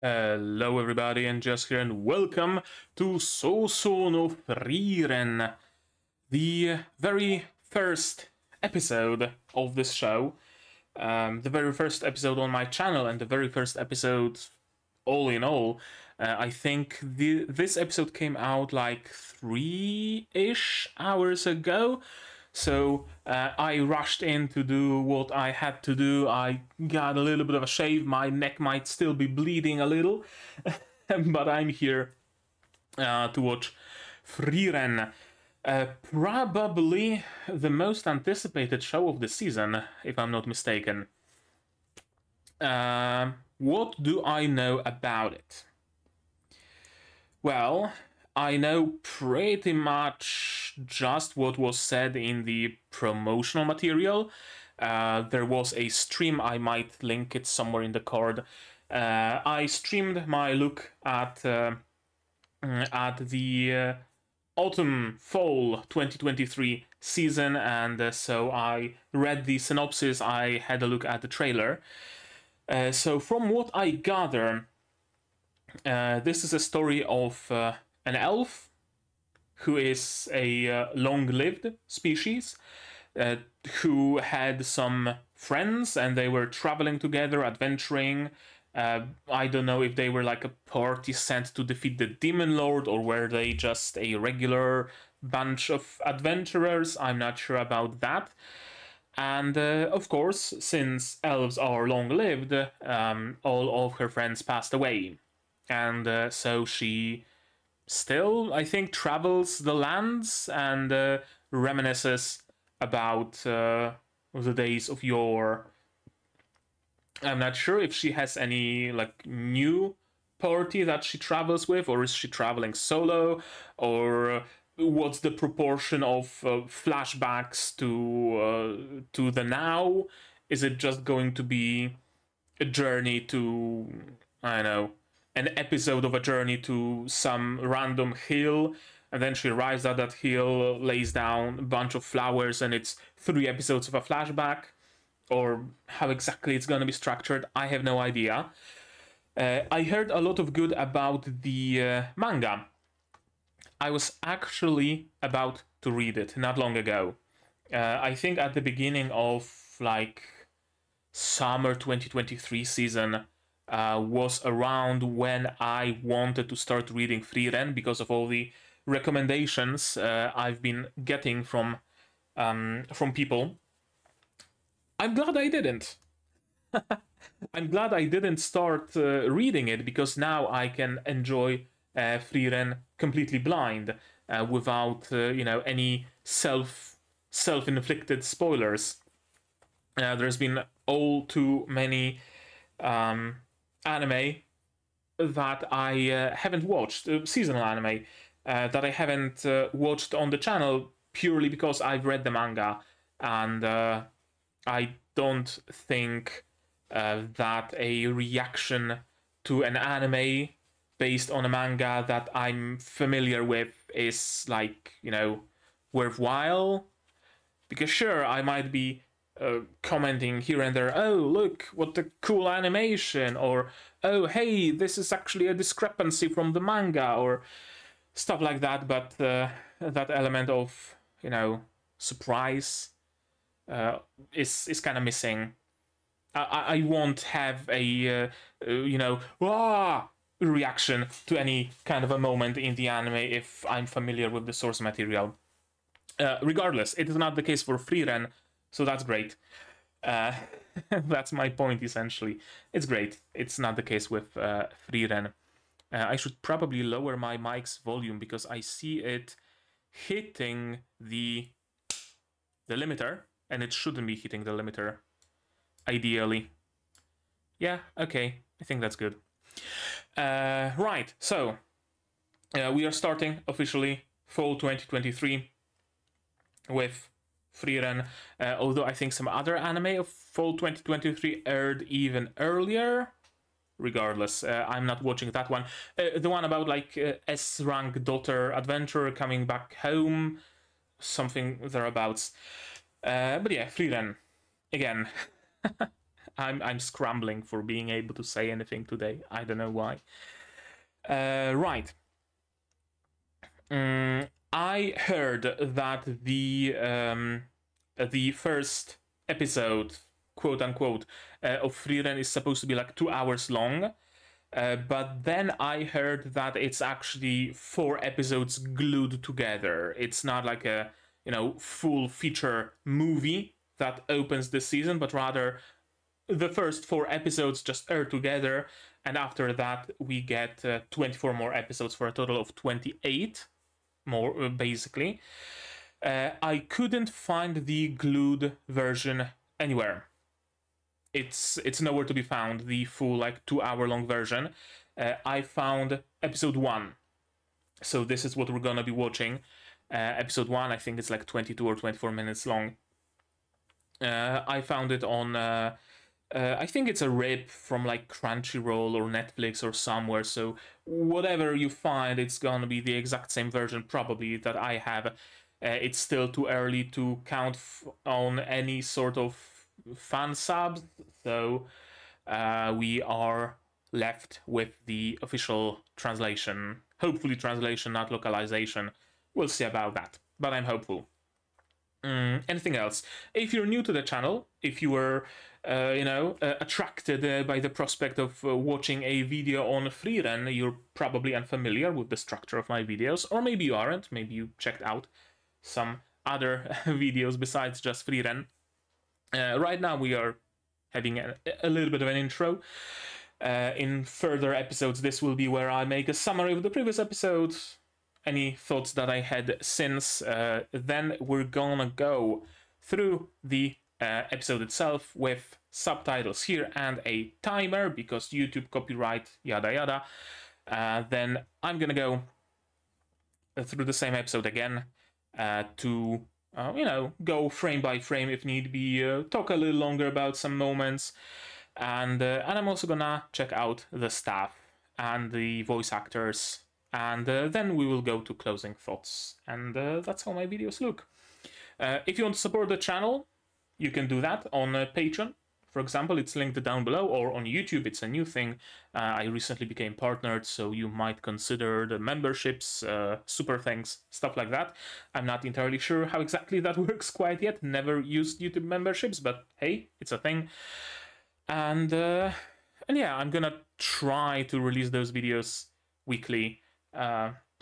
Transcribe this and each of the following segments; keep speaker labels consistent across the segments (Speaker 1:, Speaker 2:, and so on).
Speaker 1: Hello everybody, and just here, and welcome to Sousou no Frieren, the very first episode of this show, the very first episode on my channel, and the very first episode all in all. I think this episode came out like 3-ish hours ago. So I rushed in to do what I had to do. I got a little bit of a shave. My neck might still be bleeding a little. But I'm here to watch Frieren. Probably the most anticipated show of the season, if I'm not mistaken. What do I know about it? Well, I know pretty much just what was said in the promotional material. There was a stream, I might link it somewhere in the card. I streamed my look at the autumn-fall 2023 season, and so I read the synopsis, I had a look at the trailer. So from what I gather, this is a story of an elf who is a long-lived species who had some friends and they were traveling together, adventuring. I don't know if they were like a party sent to defeat the demon lord, or were they just a regular bunch of adventurers. I'm not sure about that. And of course, since elves are long-lived, all of her friends passed away. And so she still, I think, travels the lands and reminisces about the days of yore. I'm not sure if she has any like new party that she travels with, or is she traveling solo, or what's the proportion of flashbacks to the now? Is it just going to be a journey to, I don't know, an episode of a journey to some random hill, and then she arrives at that hill, lays down a bunch of flowers, and it's 3 episodes of a flashback? Or how exactly it's gonna be structured, I have no idea. I heard a lot of good about the manga. I was actually about to read it not long ago. I think at the beginning of like summer 2023 season, was around when I wanted to start reading Frieren because of all the recommendations I've been getting from people. I'm glad I didn't. I'm glad I didn't start reading it, because now I can enjoy Frieren completely blind, without you know, any self-inflicted spoilers. There's been all too many anime that I haven't watched, seasonal anime that I haven't watched on the channel, purely because I've read the manga, and I don't think that a reaction to an anime based on a manga that I'm familiar with is, like, you know, worthwhile. Because sure, I might be commenting here and there, oh, look, what a cool animation, or oh, hey, this is actually a discrepancy from the manga, or stuff like that, but that element of, you know, surprise is kind of missing. I won't have a, you know, wah! Reaction to any kind of a moment in the anime if I'm familiar with the source material. Regardless, it is not the case for Frieren, so that's great. That's my point, essentially. It's great. It's not the case with Frieren. I should probably lower my mic's volume, because I see it hitting the limiter, and it shouldn't be hitting the limiter, ideally. Yeah, okay. I think that's good. Right, so we are starting officially fall 2023 with Frieren, although I think some other anime of fall 2023 aired even earlier. Regardless, I'm not watching that one. The one about like S-rank daughter adventurer coming back home, something thereabouts. But yeah, Frieren. Again, I'm scrambling for being able to say anything today. I don't know why. Right. I heard that the first episode, quote unquote, of Frieren is supposed to be like 2 hours long. But then I heard that it's actually 4 episodes glued together. It's not like a, full feature movie that opens the season, but rather the first 4 episodes just air together, and after that we get 24 more episodes for a total of 28 more, basically. I couldn't find the glued version anywhere. It's nowhere to be found, the full 2-hour-long version. I found episode 1. So this is what we're gonna be watching. Episode 1, I think it's 22 or 24 minutes long. I found it on, I think it's a rip from Crunchyroll or Netflix or somewhere. So whatever you find, it's gonna be the exact same version probably that I have. It's still too early to count on any sort of fan subs, so we are left with the official translation. Hopefully translation, not localization. We'll see about that, but I'm hopeful. Anything else? If you're new to the channel, if you were attracted by the prospect of watching a video on Frieren, you're probably unfamiliar with the structure of my videos, or maybe you aren't. Maybe you checked out some other videos besides just Frieren. Right now we are having a little bit of an intro. In further episodes, this will be where I make a summary of the previous episodes, any thoughts that I had since. Then we're gonna go through the episode itself with subtitles here and a timer, because YouTube copyright, yada yada. Then I'm gonna go through the same episode again to go frame by frame if need be, talk a little longer about some moments, and I'm also gonna check out the staff and the voice actors, and then we will go to closing thoughts, and that's how my videos look. If you want to support the channel, you can do that on Patreon. For example, it's linked down below, or on YouTube. It's a new thing. I recently became partnered, so you might consider the memberships, super thanks, stuff like that. I'm not entirely sure how exactly that works quite yet. Never used YouTube memberships, but hey, it's a thing. And yeah, I'm gonna try to release those videos weekly,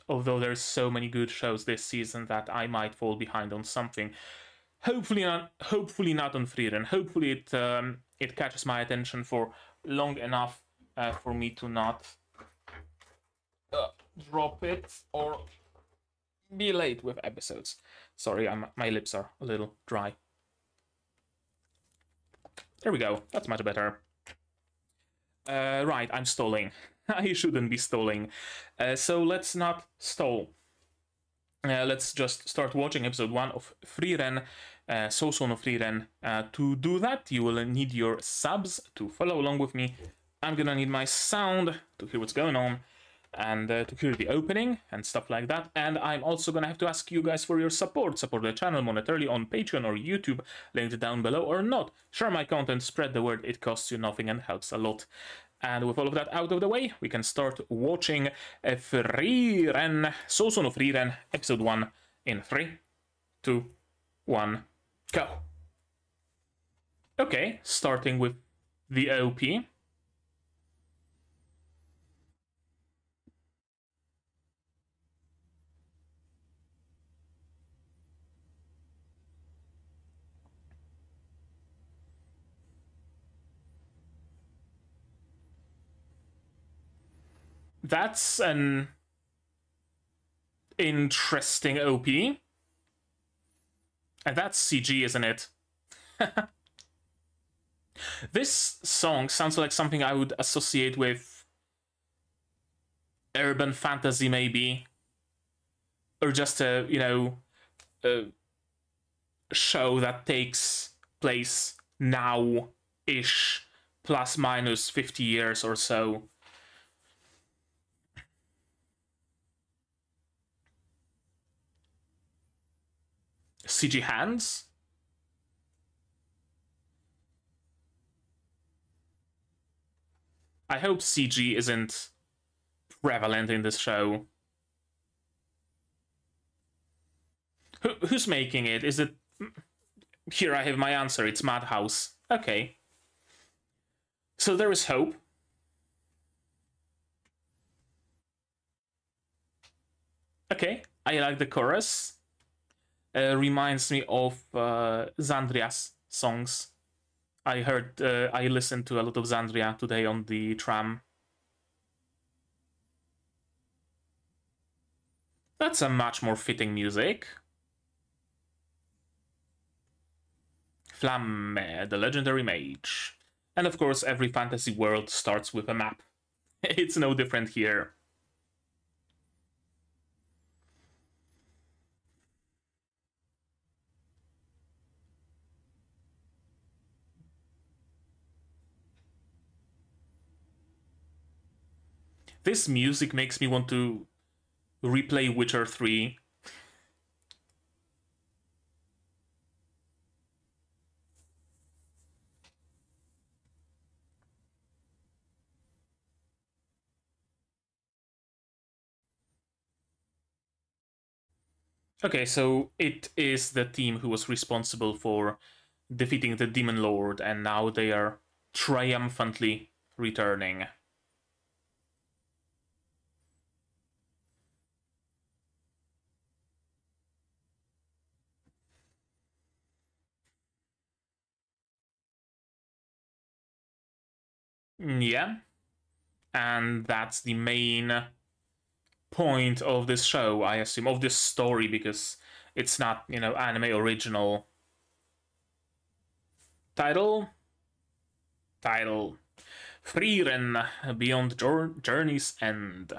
Speaker 1: although there's so many good shows this season that I might fall behind on something. Hopefully not on Frieren. Hopefully it catches my attention for long enough for me to not drop it or be late with episodes. Sorry, my lips are a little dry. There we go. That's much better. Right, I'm stalling. I shouldn't be stalling. So let's not stall. Let's just start watching episode 1 of Frieren, Sousou no Frieren. To do that, you will need your subs to follow along with me. I'm gonna need my sound to hear what's going on, and to hear the opening and stuff like that. And I'm also gonna have to ask you guys for your support. Support the channel monetarily on Patreon or YouTube, linked down below, or not. Share my content, spread the word. It costs you nothing and helps a lot. And with all of that out of the way, we can start watching Frieren, Sousou no Frieren, episode 1 in 3, 2, 1, go. Okay, starting with the OP. That's an interesting OP. And that's CG, isn't it? This song sounds like something I would associate with urban fantasy, maybe. Or just a, a show that takes place now-ish, plus minus 50 years or so. CG hands? I hope CG isn't prevalent in this show. Who's making it? Is it... Here I have my answer. It's Madhouse. Okay. So there is hope. Okay, I like the chorus. Reminds me of Xandria's songs. I listened to a lot of Xandria today on the tram. That's a much more fitting music. Flamme, the legendary mage. And of course, every fantasy world starts with a map. It's no different here. This music makes me want to replay Witcher 3. Okay, so it is the team who was responsible for defeating the Demon Lord, and now they are triumphantly returning. Yeah, and that's the main point of this show, I assume, of this story, because it's not, you know, anime original. Title? Frieren, Beyond Journey's End.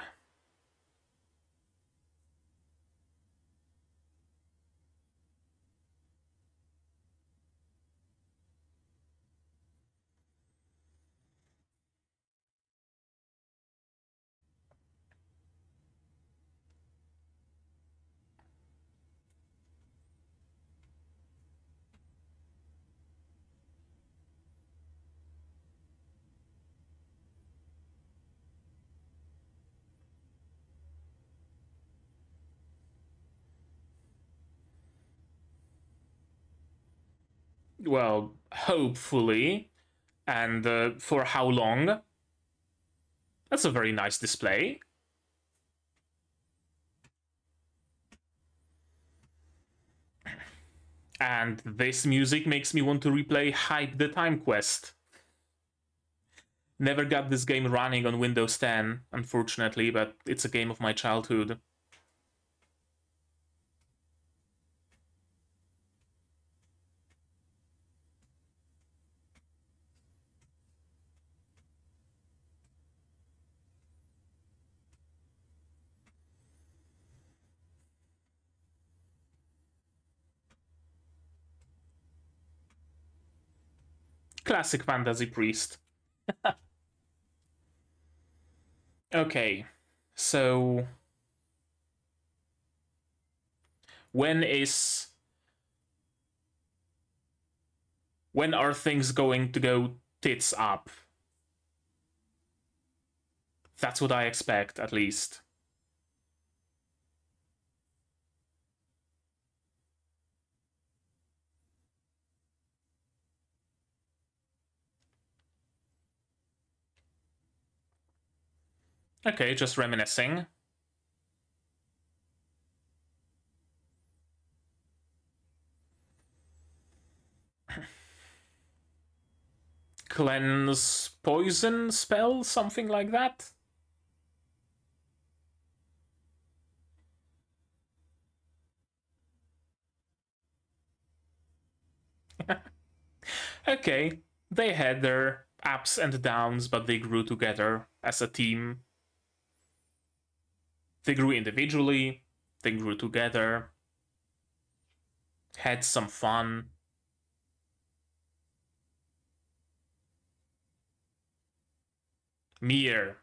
Speaker 1: Well, hopefully. And for how long? That's a very nice display. And this music makes me want to replay Hype the Time Quest. Never got this game running on Windows 10, unfortunately, but it's a game of my childhood. Classic fantasy priest. Okay, so when are things going to go tits up? That's what I expect, at least. Okay, just reminiscing. Cleanse poison spell, something like that? Okay, they had their ups and downs, but they grew together as a team. They grew individually, they grew together, had some fun. Mir.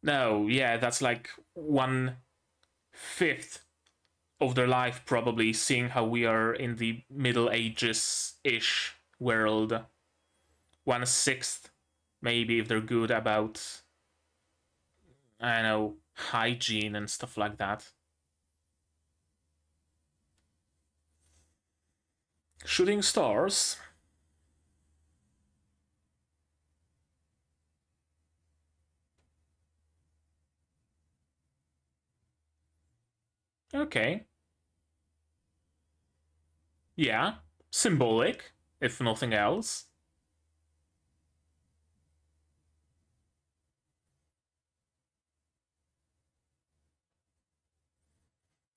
Speaker 1: No, yeah, that's like 1/5 of their life, probably, seeing how we are in the Middle Ages-ish world. 1/6, Maybe if they're good about, I don't know, hygiene and stuff like that. Shooting stars. Okay. Yeah, symbolic, if nothing else.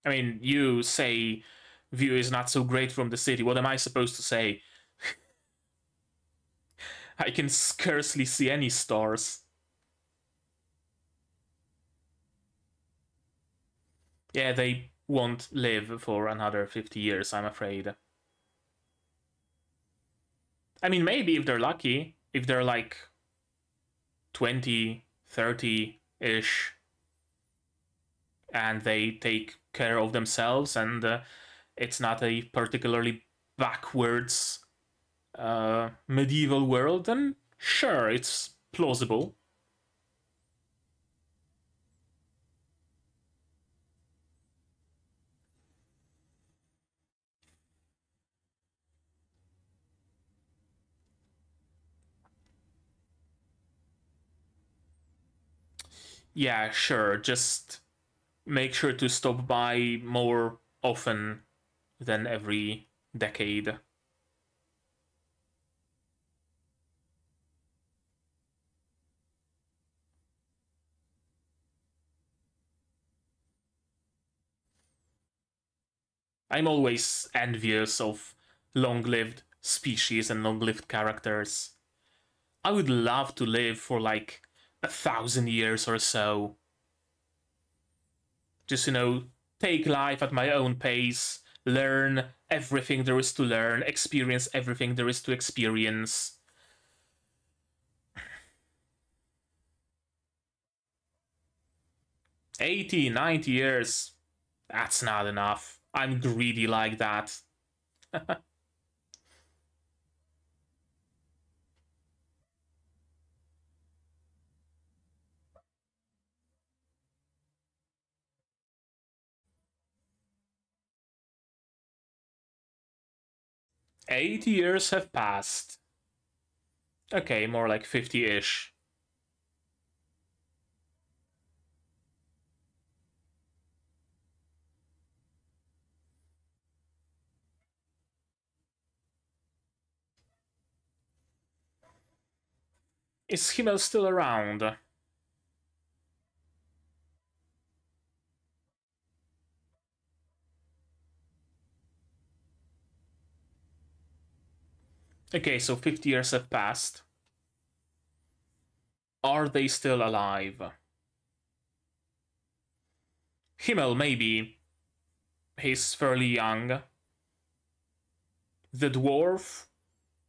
Speaker 1: I mean, you say view is not so great from the city. What am I supposed to say? I can scarcely see any stars. Yeah, they won't live for another 50 years, I'm afraid. I mean, maybe if they're lucky, if they're like 20, 30-ish, and they take care of themselves, and it's not a particularly backwards medieval world, then sure, it's plausible. Yeah, sure, just make sure to stop by more often than every decade. I'm always envious of long-lived species and long-lived characters. I would love to live for like 1,000 years or so. Just, take life at my own pace, learn everything there is to learn, experience everything there is to experience. $80, $90, that's not enough. I'm greedy like that. 80 years have passed. Okay, more like 50-ish. Is Himmel still around? Okay, so 50 years have passed. Are they still alive? Himmel, maybe. He's fairly young. The dwarf?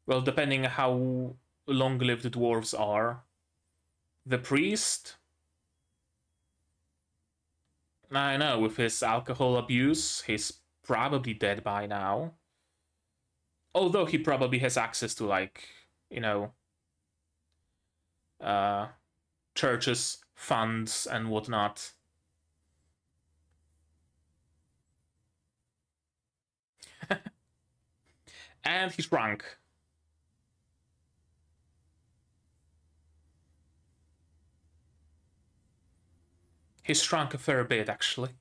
Speaker 1: Well, depending how long-lived the dwarves are. The priest? I know, with his alcohol abuse, he's probably dead by now. Although he probably has access to, like, you know, uh, churches, funds, and whatnot. And he shrunk. He shrunk a fair bit, actually.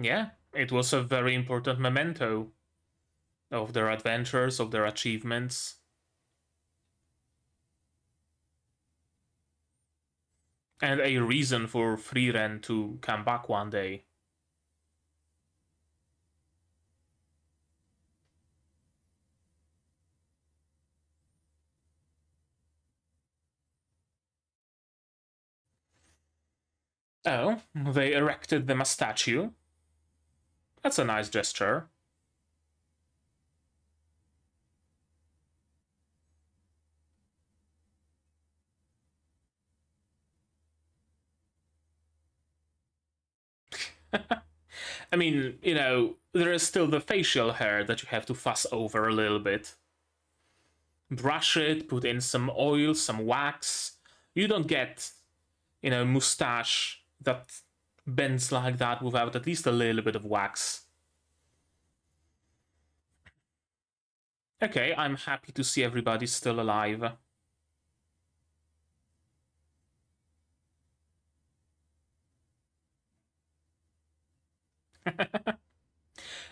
Speaker 1: Yeah, it was a very important memento of their adventures, of their achievements. And a reason for Frieren to come back one day. Oh, they erected them a statue. That's a nice gesture. I mean, you know, there is still the facial hair that you have to fuss over a little bit. Brush it, put in some oil, some wax. You don't get, you know, mustache that bends like that without at least a little bit of wax. Okay, I'm happy to see everybody still alive.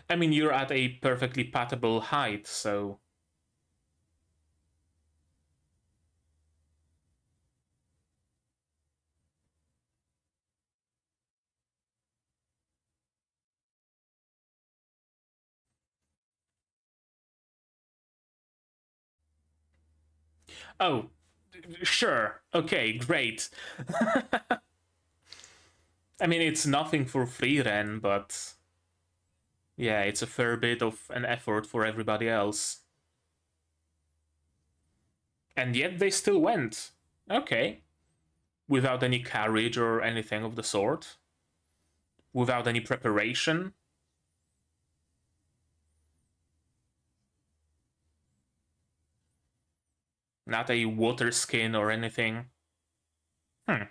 Speaker 1: I mean, you're at a perfectly patable height, so... Oh, sure. Okay, great. I mean, it's nothing for Frieren, but... Yeah, it's a fair bit of an effort for everybody else. And yet they still went. Okay. Without any courage or anything of the sort. Without any preparation. Not a water skin or anything. Hmm.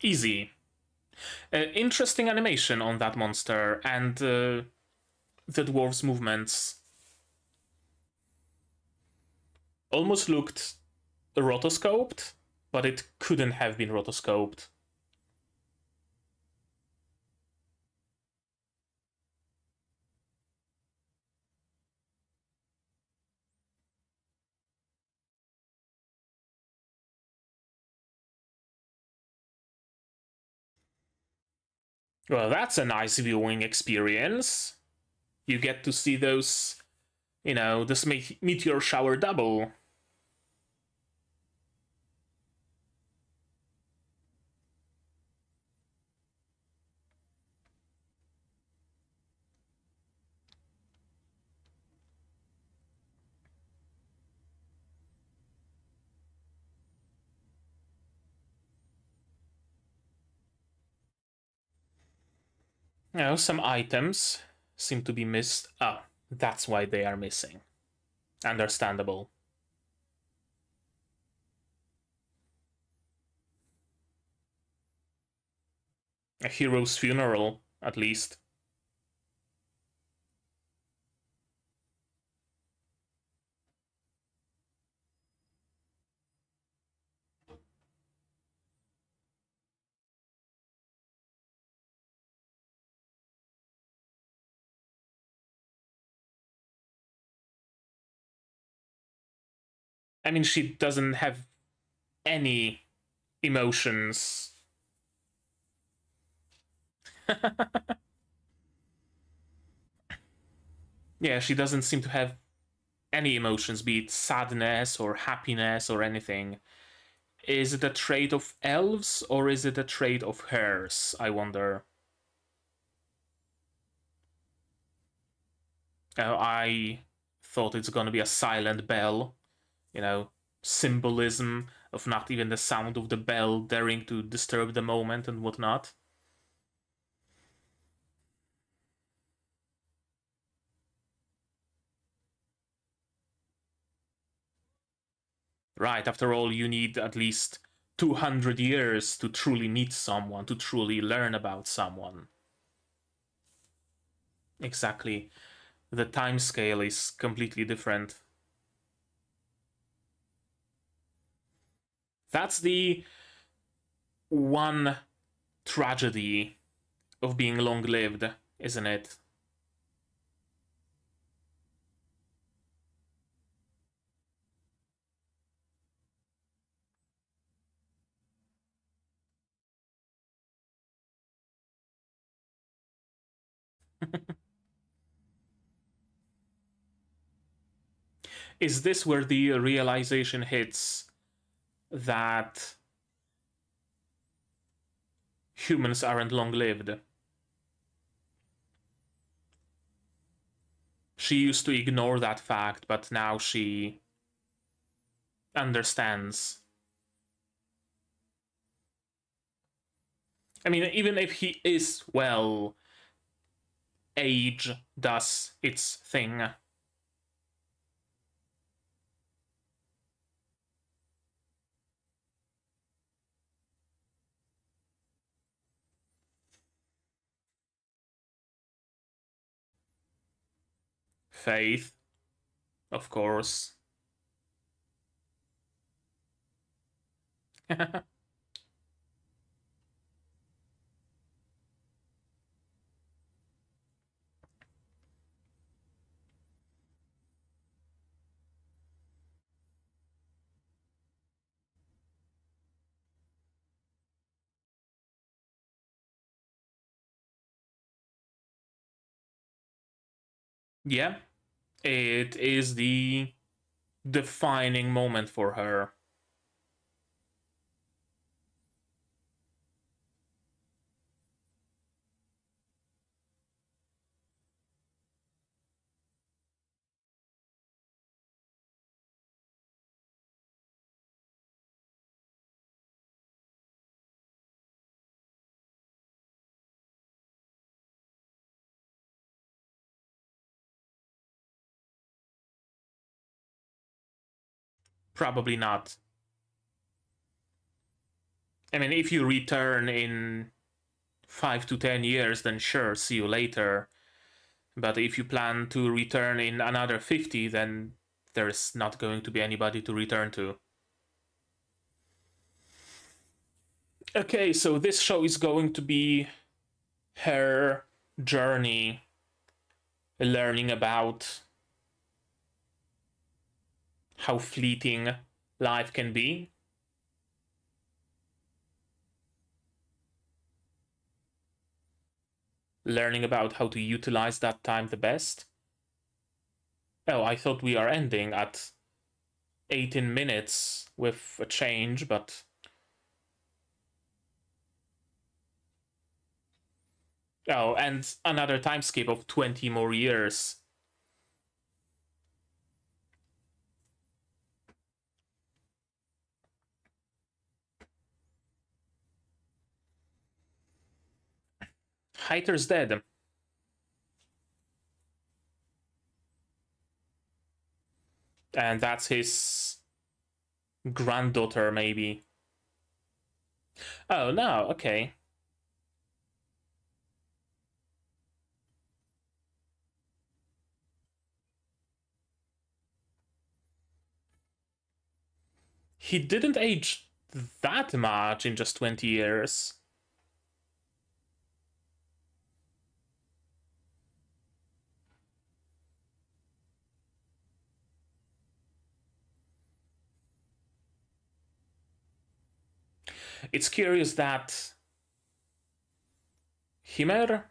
Speaker 1: Easy. Interesting animation on that monster and the dwarf's movements. Almost looked rotoscoped, but it couldn't have been rotoscoped. Well, that's a nice viewing experience. You get to see those, you know, this meteor shower double. You know, some items seem to be missed. Oh, that's why they are missing. Understandable. A hero's funeral, at least. I mean, she doesn't have any emotions. Yeah, she doesn't seem to have any emotions, be it sadness or happiness or anything. Is it a trait of elves or is it a trait of hers? I wonder. I thought it's gonna be a silent bell, you know, symbolism of not even the sound of the bell daring to disturb the moment and whatnot. Right, after all, you need at least 200 years to truly meet someone, to truly learn about someone. Exactly. The time scale is completely different. That's the one tragedy of being long-lived, isn't it? Is this where the realization hits that humans aren't long-lived? She used to ignore that fact, but now she understands. I mean, even if he is, well, age does its thing. Faith, of course. Yeah, it is the defining moment for her. Probably not. I mean, if you return in 5 to 10 years, then sure, see you later. But if you plan to return in another 50, then there's not going to be anybody to return to. Okay, so this show is going to be her journey learning about how fleeting life can be. Learning about how to utilize that time the best. Oh, I thought we are ending at 18 minutes with a change, but... Oh, and another time skip of 20 more years. Heiter's dead. And that's his granddaughter, maybe. Oh, no, okay. He didn't age that much in just 20 years. It's curious that Himer,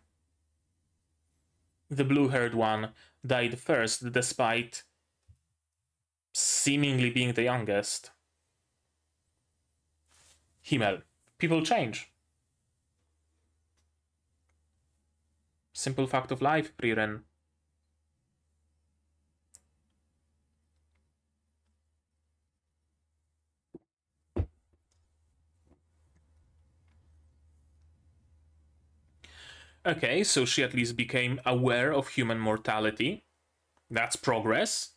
Speaker 1: the blue-haired one, died first, despite seemingly being the youngest. Himmel. People change. Simple fact of life, Frieren. Okay, so she at least became aware of human mortality. That's progress.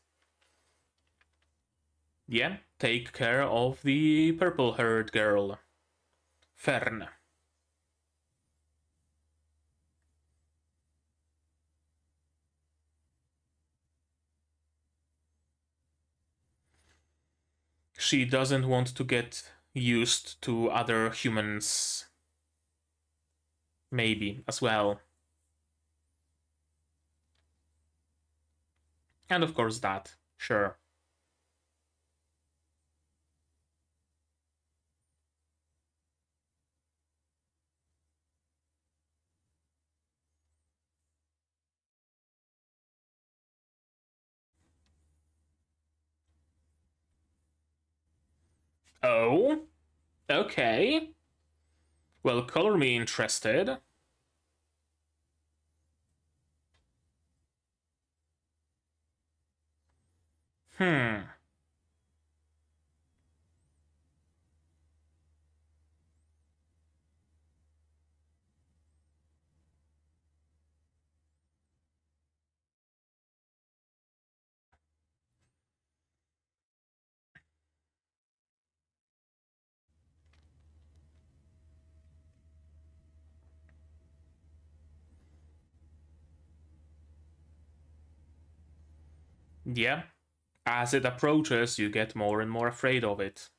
Speaker 1: Yeah, take care of the purple-haired girl. Fern. She doesn't want to get used to other humans, maybe, as well. And of course that, sure. Oh, okay. Well, color me interested. Hmm. Yeah. As it approaches, you get more and more afraid of it.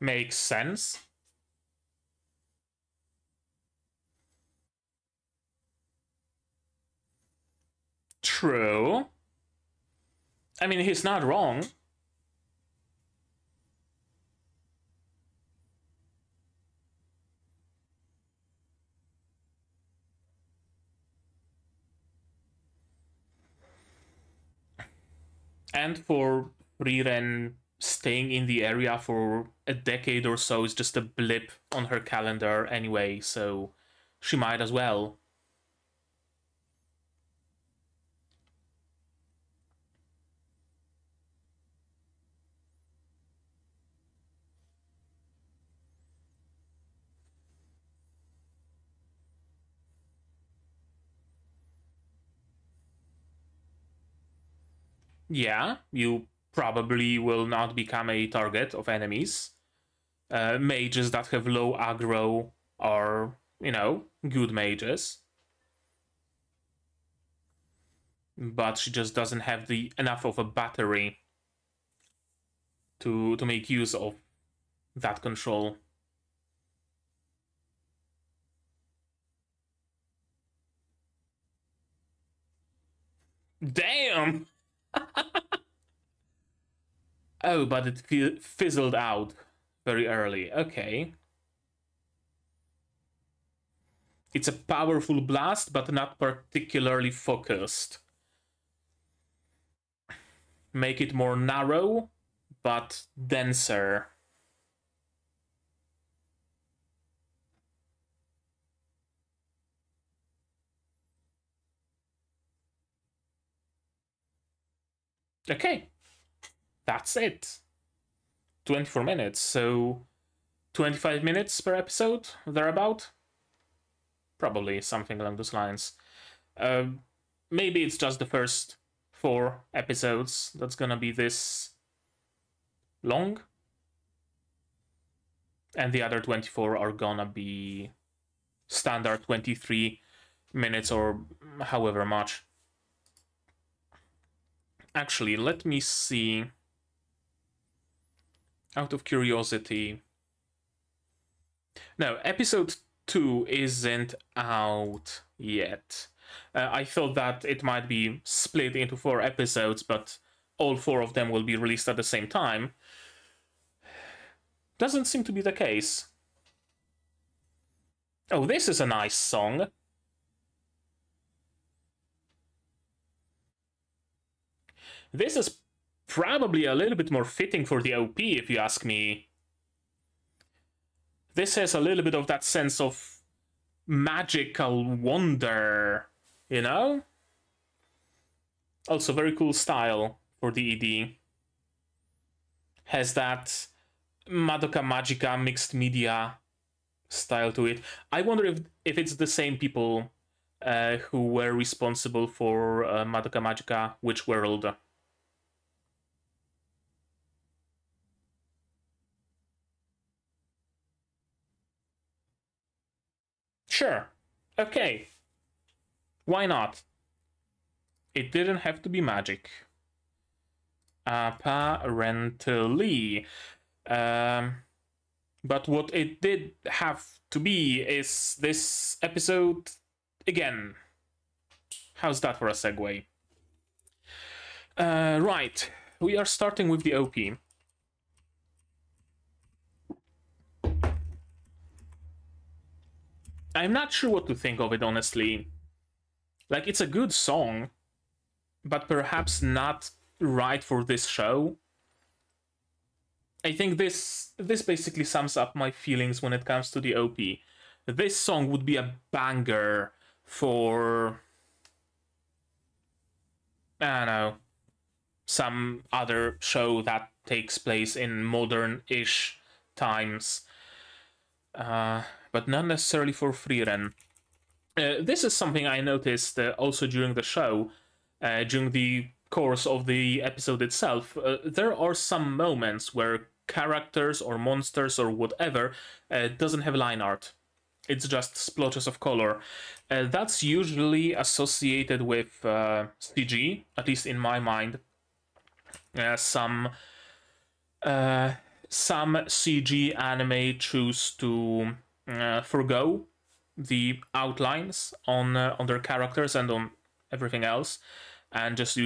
Speaker 1: Makes sense. True. I mean, he's not wrong. And for Frieren, staying in the area for a decade or so is just a blip on her calendar anyway, so she might as well. Yeah, you probably will not become a target of enemies. Mages that have low aggro are, you know, good mages. But she just doesn't have the enough of a battery to make use of that control. Damn! Oh, but it fizzled out very early. Okay. It's a powerful blast, but not particularly focused. Make it more narrow, but denser. Okay. That's it. 24 minutes, so 25 minutes per episode, thereabout? Probably something along those lines. Uh, Maybe it's just the first 4 episodes that's gonna be this long, and the other 24 are gonna be standard 23 minutes or however much. Actually, let me see. Out of curiosity. No, episode 2 isn't out yet. I thought that it might be split into 4 episodes, but all 4 of them will be released at the same time. Doesn't seem to be the case. Oh, this is a nice song. This is probably a little bit more fitting for the OP, if you ask me. This has a little bit of that sense of magical wonder, you know? Also, very cool style for the ED. Has that Madoka Magica mixed media style to it. I wonder if it's the same people who were responsible for Madoka Magica Witch World. Sure. Okay. Why not? It didn't have to be magic. Apparently. But what it did have to be is this episode again. How's that for a segue? Right, we are starting with the OP. I'm not sure what to think of it, honestly. Like, it's a good song, but perhaps not right for this show. I think this basically sums up my feelings when it comes to the OP. This song would be a banger for, I don't know, some other show that takes place in modern-ish times. But not necessarily for Frieren. This is something I noticed also during the show, during the course of the episode itself. There are some moments where characters or monsters or whatever doesn't have line art. It's just splotches of color. That's usually associated with CG, at least in my mind. Some CG anime choose to forgo the outlines on their characters and on everything else, and just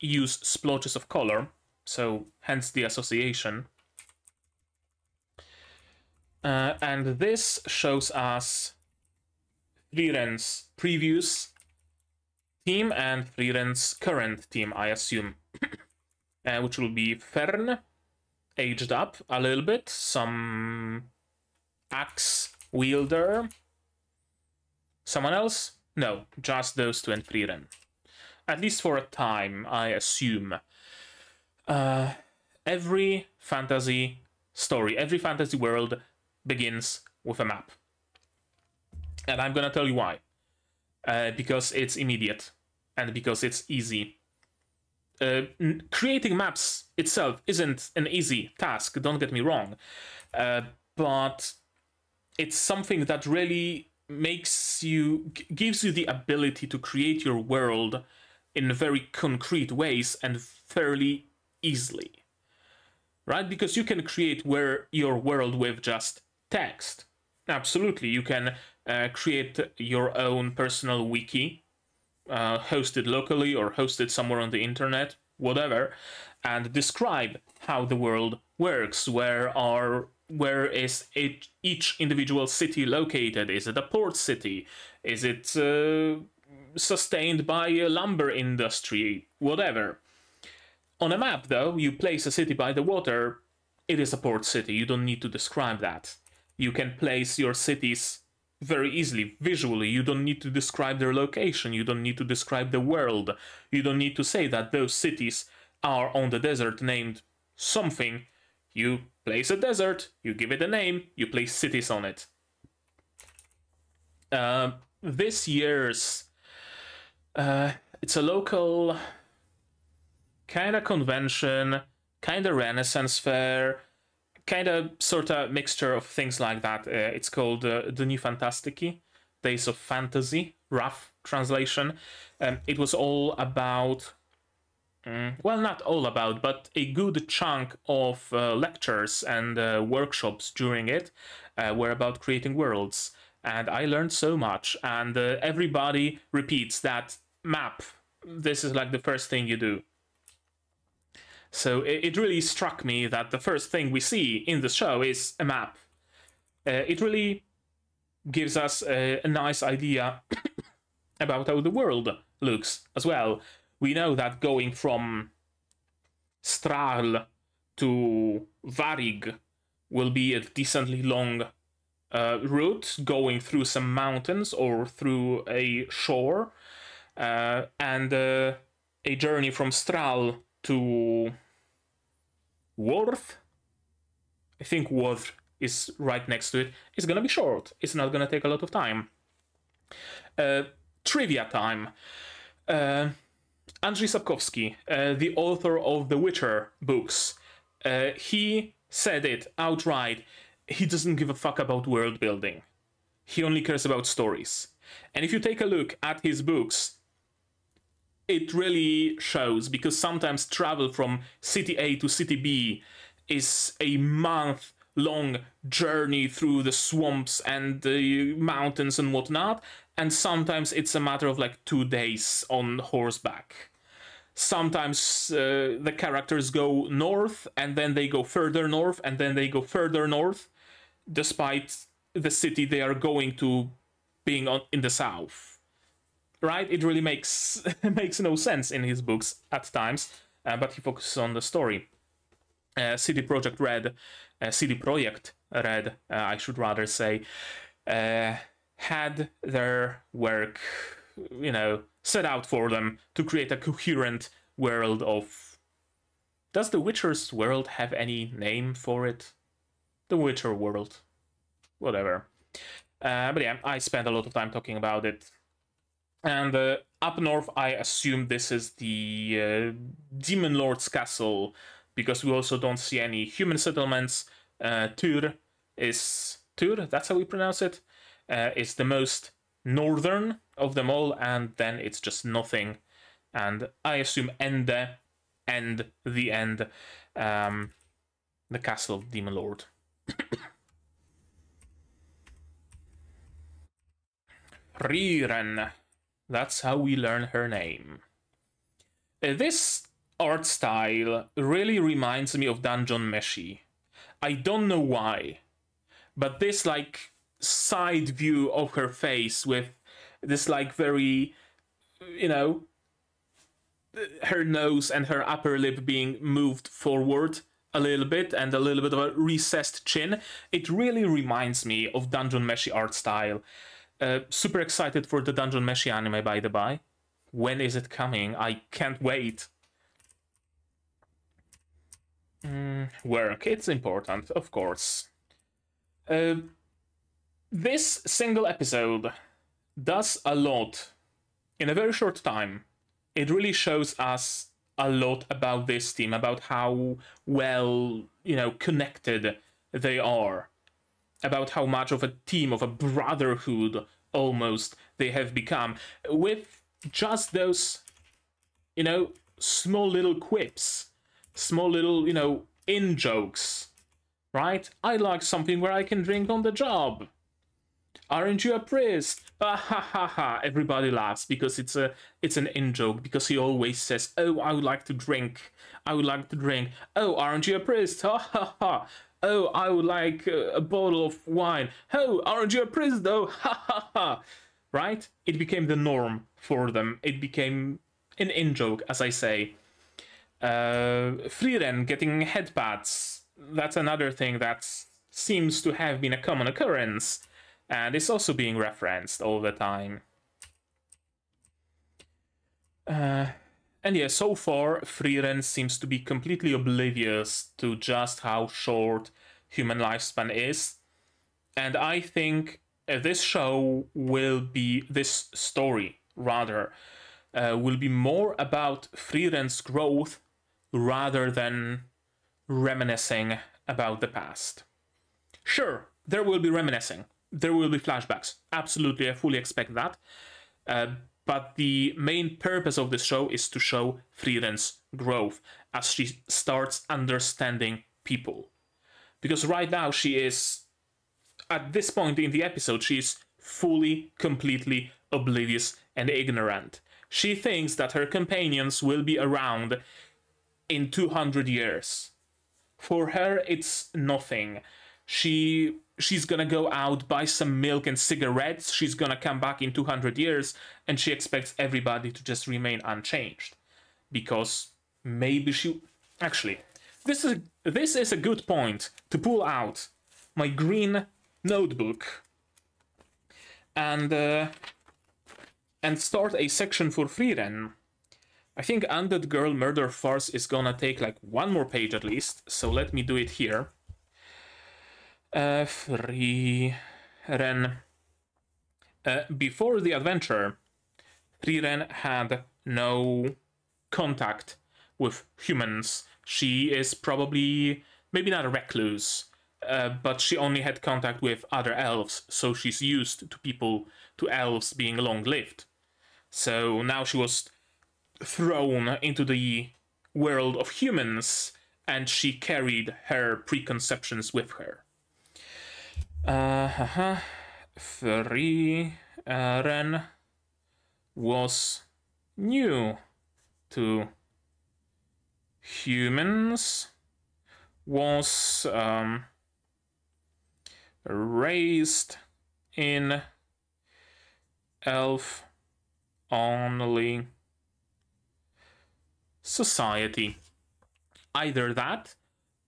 Speaker 1: use splotches of color. So hence the association. And this shows us Frieren's previous team and Frieren's current team, I assume, which will be Fern, aged up a little bit, some axe wielder, someone else? No, just those two and Frieren. At least for a time, I assume. Every fantasy story, every fantasy world begins with a map. And I'm gonna tell you why. Because it's immediate, and because it's easy. Creating maps itself isn't an easy task, don't get me wrong. But it's something that really gives you the ability to create your world in very concrete ways and fairly easily. Right? Because you can create your world with just text. Absolutely, you can create your own personal wiki, hosted locally or hosted somewhere on the internet, whatever, and describe how the world works. Where is each individual city located? Is it a port city? Is it sustained by a lumber industry? Whatever. On a map, though, you place a city by the water, it is a port city. You don't need to describe that. You can place your cities very easily, visually. You don't need to describe their location. You don't need to describe the world. You don't need to say that those cities are on the desert named something. You place a desert, you give it a name, you place cities on it. This year's... it's a local kind of convention, kind of Renaissance fair, kind of sort of mixture of things like that. It's called the New Fantastiki, Days of Fantasy, rough translation. It was all about, well, not all about, but a good chunk of lectures and workshops during it were about creating worlds. And I learned so much, and everybody repeats that map. This is like the first thing you do. So it really struck me that the first thing we see in the show is a map. It really gives us a nice idea about how the world looks as well. We know that going from Strahl to Varig will be a decently long route, going through some mountains or through a shore, and a journey from Strahl to Worth. I think Worth is right next to it. It's gonna be short. It's not gonna take a lot of time. Trivia time. Andrzej Sapkowski, the author of the Witcher books, he said it outright. He doesn't give a fuck about world building. He only cares about stories. And if you take a look at his books, it really shows, because sometimes travel from city A to city B is a month-long journey through the swamps and the mountains and whatnot, and sometimes it's a matter of like 2 days on horseback. Sometimes the characters go north, and then they go further north, and then they go further north, despite the city they are going to being in the south. Right? It really makes no sense in his books at times, but he focuses on the story. CD Projekt Red, I should rather say, had their work, set out for them to create a coherent world of... Does the Witcher's world have any name for it? The Witcher world. Whatever. But yeah, I spent a lot of time talking about it. And up north, I assume this is the Demon Lord's castle, because we also don't see any human settlements. Tur, that's how we pronounce it, is the most northern of them all, and then it's just nothing. And I assume the end, the castle of Demon Lord. Frieren. That's how we learn her name. This art style really reminds me of Dungeon Meshi. I don't know why, but this like side view of her face with this like very, her nose and her upper lip being moved forward a little bit and a little bit of a recessed chin, it really reminds me of Dungeon Meshi art style. Super excited for the Dungeon Meshi anime, by the by. When is it coming? I can't wait. Work, it's important, of course. This single episode does a lot in a very short time. It really shows us a lot about this team, about how well, connected they are. About how much of a team, of a brotherhood, almost, they have become. With just those, small little quips. Small little, in-jokes. Right? I like something where I can drink on the job. Aren't you a priest? Ah, ha, ha, ha. Everybody laughs because it's an in-joke. Because he always says, oh, I would like to drink. I would like to drink. Oh, aren't you a priest? Ha, ha, ha. Oh, I would like a bottle of wine. Oh, aren't you a priest though? Ha ha ha. Right? It became the norm for them. It became an in-joke, as I say. Frieren getting headpats. That's another thing that seems to have been a common occurrence. And is also being referenced all the time. And yeah, so far, Frieren seems to be completely oblivious to just how short human lifespan is. And I think this story, will be more about Frieren's growth rather than reminiscing about the past. Sure, there will be reminiscing. There will be flashbacks. Absolutely, I fully expect that. But the main purpose of this show is to show Frieren's growth as she starts understanding people. Because right now she is, at this point in the episode, she is fully, completely oblivious and ignorant. She thinks that her companions will be around in 200 years. For her, it's nothing. She's gonna go out, buy some milk and cigarettes, she's gonna come back in 200 years, and she expects everybody to just remain unchanged. Because maybe she... Actually, this is a good point to pull out my green notebook and start a section for Frieren. I think Undead Girl Murder Farce is gonna take like one more page at least, so let me do it here. Frieren. Before the adventure, Frieren had no contact with humans. She is probably, maybe not a recluse, but she only had contact with other elves, so she's used to elves being long-lived. So now she was thrown into the world of humans, and she carried her preconceptions with her. Frieren was new to humans, was raised in elf-only society. Either that,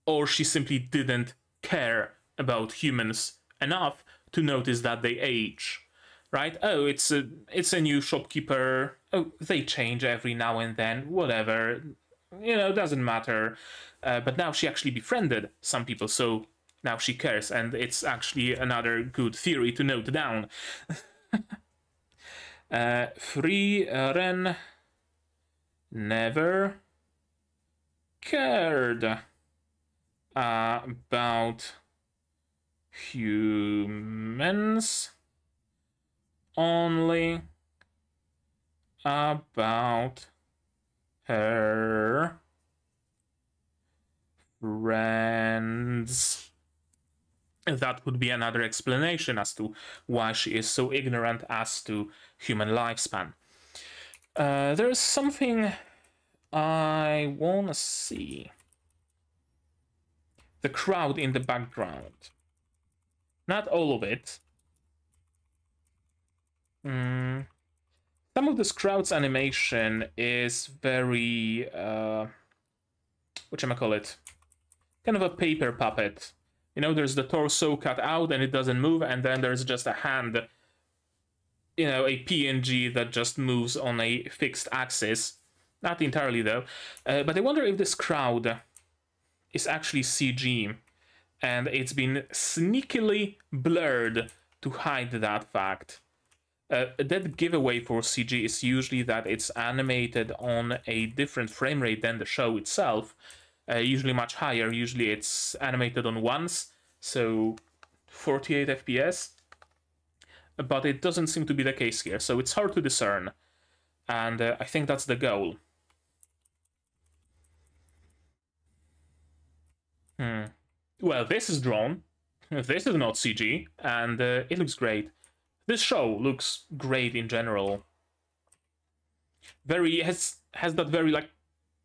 Speaker 1: or she simply didn't care about humans enough to notice that they age. Right? Oh, it's a new shopkeeper. Oh, they change every now and then. Whatever. You know, doesn't matter. But now she actually befriended some people, so now she cares, and it's actually another good theory to note down. Frieren never cared about humans, only about her friends. That would be another explanation as to why she is so ignorant as to human lifespan. There's something I wanna see. The crowd in the background. Not all of it. Some of this crowd's animation is very, whatchamacallit, kind of a paper puppet. You know, there's the torso cut out and it doesn't move, and then there's just a hand, you know, a PNG that just moves on a fixed axis. Not entirely, though. But I wonder if this crowd is actually CG, and it's been sneakily blurred to hide that fact. That giveaway for CG is usually that it's animated on a different frame rate than the show itself, usually much higher. Usually it's animated on ones, so 48 FPS, but it doesn't seem to be the case here, so it's hard to discern, and I think that's the goal. Well, this is drawn, this is not CG, and it looks great. This show looks great in general. Has that very like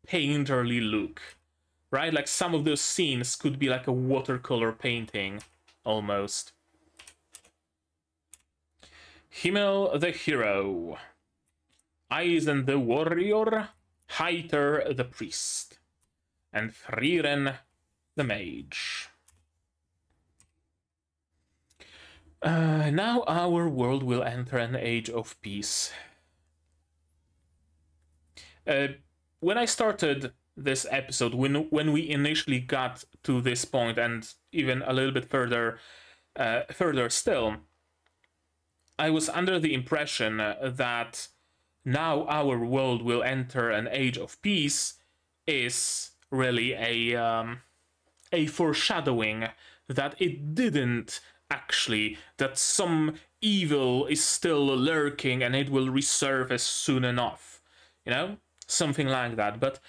Speaker 1: painterly look, right? Like some of those scenes could be like a watercolor painting, almost. Himmel the hero, Eisen the warrior, Heiter the priest, and Frieren the mage. Now our world will enter an age of peace. When I started this episode, when we initially got to this point, and even a little bit further still, I was under the impression that now our world will enter an age of peace is really a foreshadowing that it didn't actually, that some evil is still lurking and it will resurface soon enough, you know, something like that. But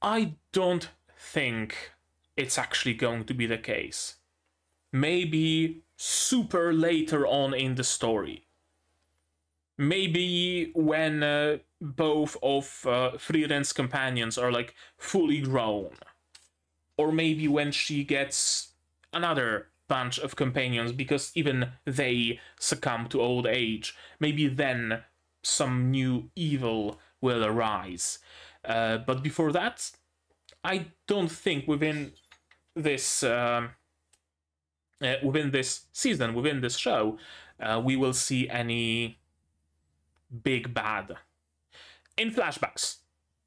Speaker 1: I don't think it's actually going to be the case. Maybe super later on in the story, maybe when both of Frieren's companions are like fully grown, or maybe when she gets another bunch of companions because even they succumb to old age. Maybe then some new evil will arise. But before that, I don't think within this season, within this show, we will see any big bad. In flashbacks,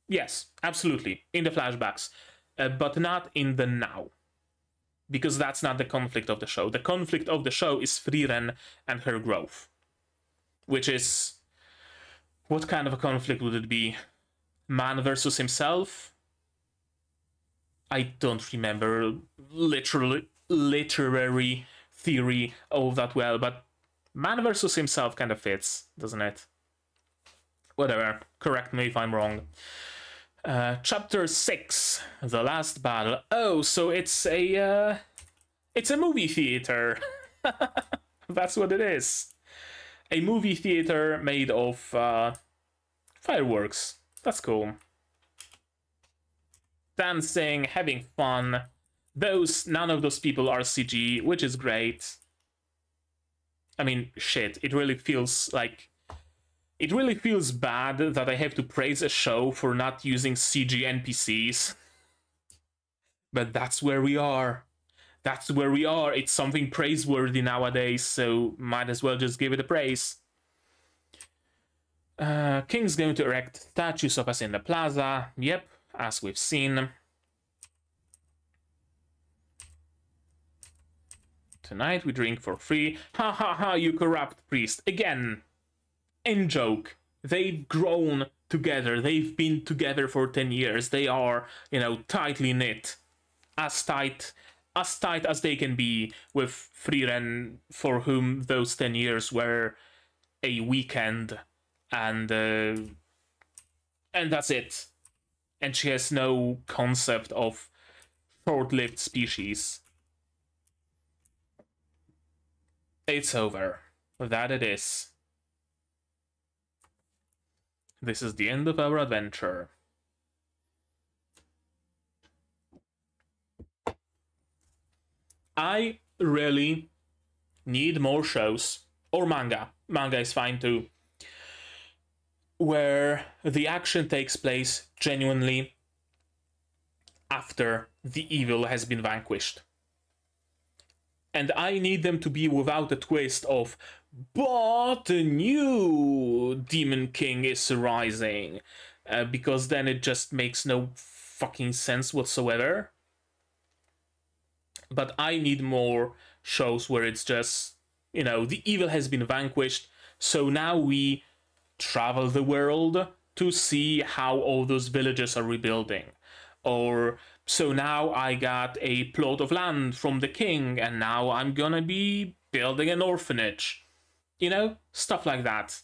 Speaker 1: yes, absolutely, in the flashbacks, but not in the now. Because that's not the conflict of the show. The conflict of the show is Frieren and her growth. Which is... what kind of a conflict would it be? Man versus himself? I don't remember literary theory all that well, but man versus himself kind of fits, doesn't it? Whatever, correct me if I'm wrong. Chapter 6, The Last Battle. Oh, so it's a movie theater. That's what it is. A movie theater made of fireworks. That's cool. Dancing, having fun. None of those people are CG, which is great. I mean, shit, it really feels bad that I have to praise a show for not using CG NPCs. But that's where we are. That's where we are. It's something praiseworthy nowadays, so might as well just give it a praise. King's going to erect statues of us in the plaza. Yep, as we've seen. Tonight we drink for free. Ha ha ha, you corrupt priest. Again, in joke. They've grown together. They've been together for 10 years. They are, you know, tightly knit. As tight as they can be, with Frieren, for whom those 10 years were a weekend, and that's it. And she has no concept of short-lived species. It's over. That it is. This is the end of our adventure. I really need more shows, or manga. Manga is fine too, where the action takes place genuinely after the evil has been vanquished. And I need them to be without a twist of, but a new Demon King is rising, because then it just makes no fucking sense whatsoever. But I need more shows where it's just, you know, the evil has been vanquished, so now we travel the world to see how all those villages are rebuilding. Or, so now I got a plot of land from the king, and now I'm gonna be building an orphanage. You know, stuff like that.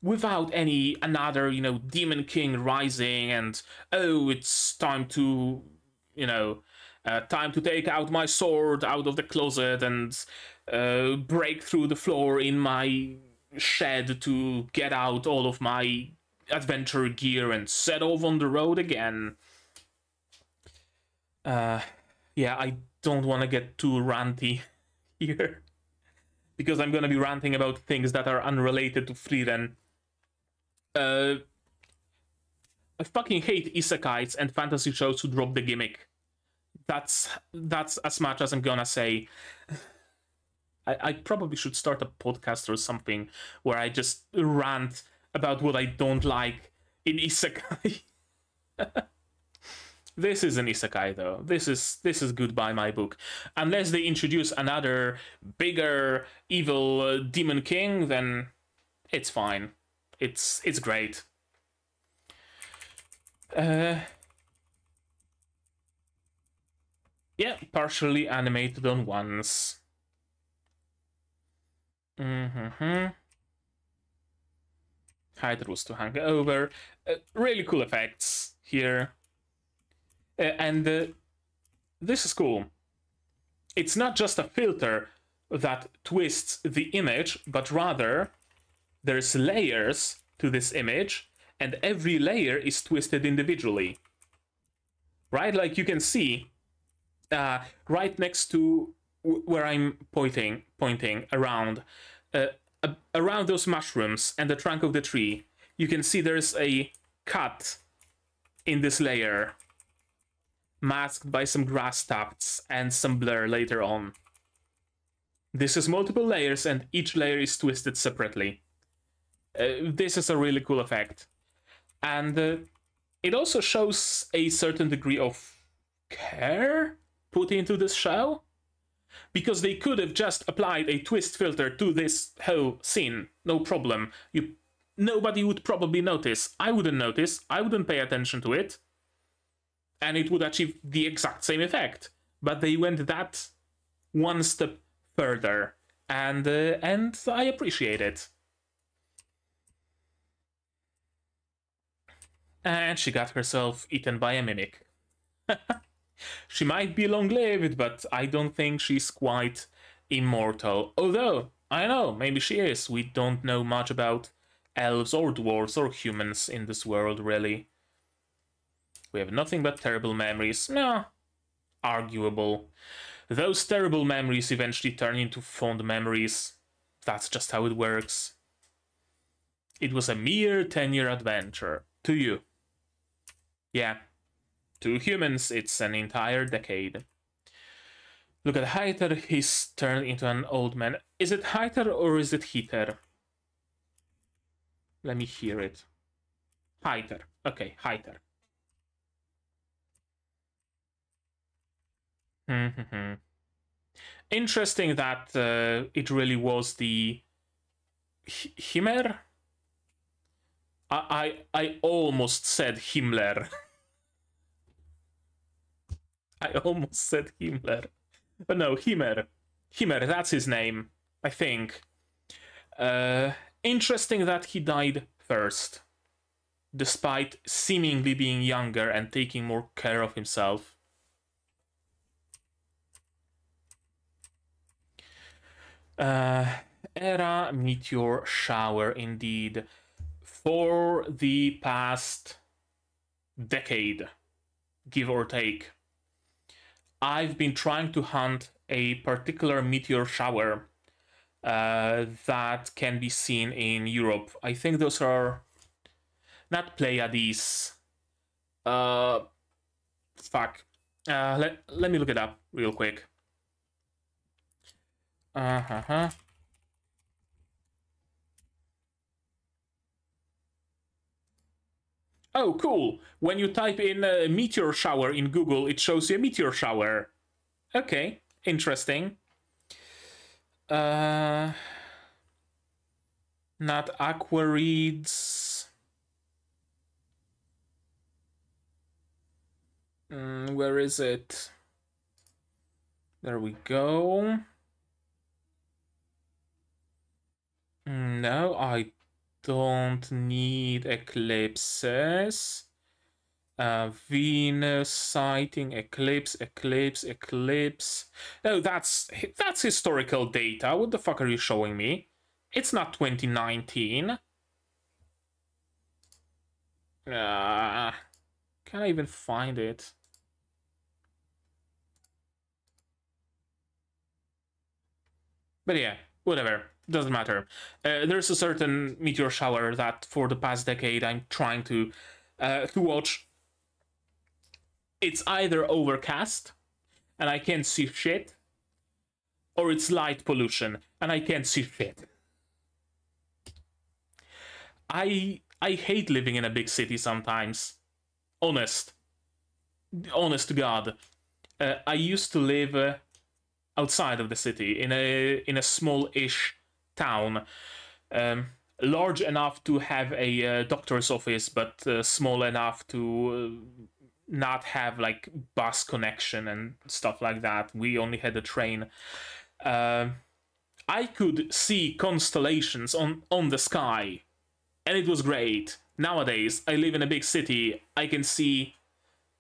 Speaker 1: Without another, you know, Demon King rising and, oh, it's time to, you know, time to take out my sword out of the closet and break through the floor in my shed to get out all of my adventure gear and set off on the road again. Yeah, I don't want to get too ranty here, because I'm gonna be ranting about things that are unrelated to Frieren. I fucking hate isekais and fantasy shows who drop the gimmick. That's as much as I'm gonna say. I probably should start a podcast or something where I just rant about what I don't like in isekai. This is an isekai though. This is goodbye my book. Unless they introduce another bigger evil demon king, then it's fine. It's great. Yeah, partially animated on once. Hydra was to hang over. Really cool effects here. And this is cool. It's not just a filter that twists the image, but rather there's layers to this image, and every layer is twisted individually. Right? Like you can see right next to where I'm pointing around, around those mushrooms and the trunk of the tree, you can see there's a cut in this layer, masked by some grass tufts and some blur later on. This is multiple layers, and each layer is twisted separately. This is a really cool effect. And it also shows a certain degree of care put into this show, because they could have just applied a twist filter to this whole scene, no problem. Nobody would probably notice. I wouldn't notice. I wouldn't pay attention to it, and it would achieve the exact same effect. But they went that one step further, and I appreciate it. And she got herself eaten by a mimic. She might be long-lived, but I don't think she's quite immortal. Although, I know, maybe she is. We don't know much about elves or dwarves or humans in this world, really. We have nothing but terrible memories. No, arguable. Those terrible memories eventually turn into fond memories. That's just how it works. It was a mere 10-year adventure. To you. Yeah. To humans, it's an entire decade. Look at Heiter, he's turned into an old man. Is it Heiter or is it Heiter? Let me hear it. Heiter. Okay, Heiter. Interesting that it really was the Himmler? I almost said Himmler. I almost said Himmler. But no, Himmer. Himmer, that's his name, I think. Interesting that he died first, despite seemingly being younger and taking more care of himself. Era meteor shower, indeed. For the past decade, give or take, I've been trying to hunt a particular meteor shower that can be seen in Europe. I think those are not Pleiades. Fuck. Let me look it up real quick. Oh, cool. When you type in a meteor shower in Google, it shows you a meteor shower. Okay, interesting. Not Aquarids. Where is it? There we go. No, I don't need eclipses. Venus sighting, eclipse. No, that's historical data. What the fuck are you showing me? It's not 2019. Can I even find it? But yeah, whatever. Doesn't matter. There's a certain meteor shower that for the past decade I'm trying to watch. It's either overcast and I can't see shit, or it's light pollution and I can't see shit. I hate living in a big city sometimes. Honest to God. I used to live outside of the city in a small-ish town, large enough to have a doctor's office, but small enough to not have like bus connection and stuff like that. We only had a train. I could see constellations on the sky, and it was great. Nowadays, I live in a big city. I can see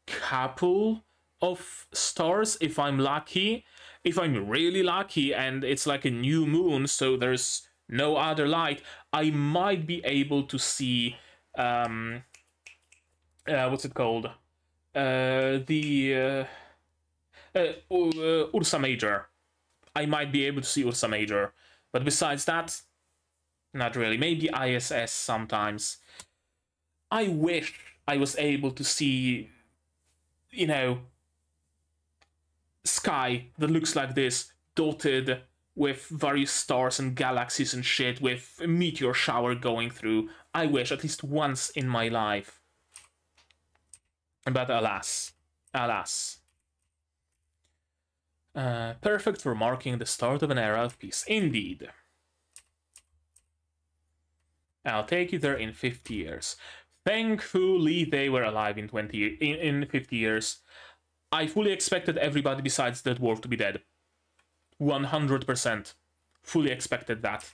Speaker 1: couple of stars if I'm lucky. If I'm really lucky and it's like a new moon, so there's no other light, I might be able to see what's it called? Ursa Major. I might be able to see Ursa Major, but besides that, not really. Maybe ISS sometimes. I wish I was able to see, you know, sky that looks like this, dotted with various stars and galaxies and shit, with a meteor shower going through. I wish, at least once in my life. But alas. Perfect for marking the start of an era of peace. Indeed. I'll take you there in 50 years. Thankfully, they were alive in 50 years. I fully expected everybody besides the dwarf to be dead. 100%. Fully expected that.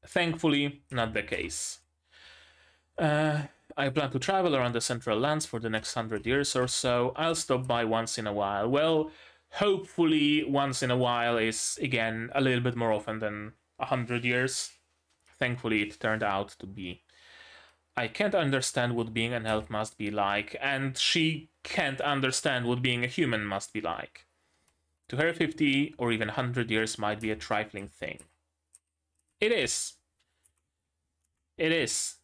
Speaker 1: Thankfully, not the case. I plan to travel around the Central Lands for the next 100 years or so. I'll stop by once in a while. Well, hopefully once in a while is, again, a little bit more often than 100 years. Thankfully, it turned out to be. I can't understand what being an elf must be like, and she can't understand what being a human must be like. To her, 50 or even 100 years might be a trifling thing. It is. It is.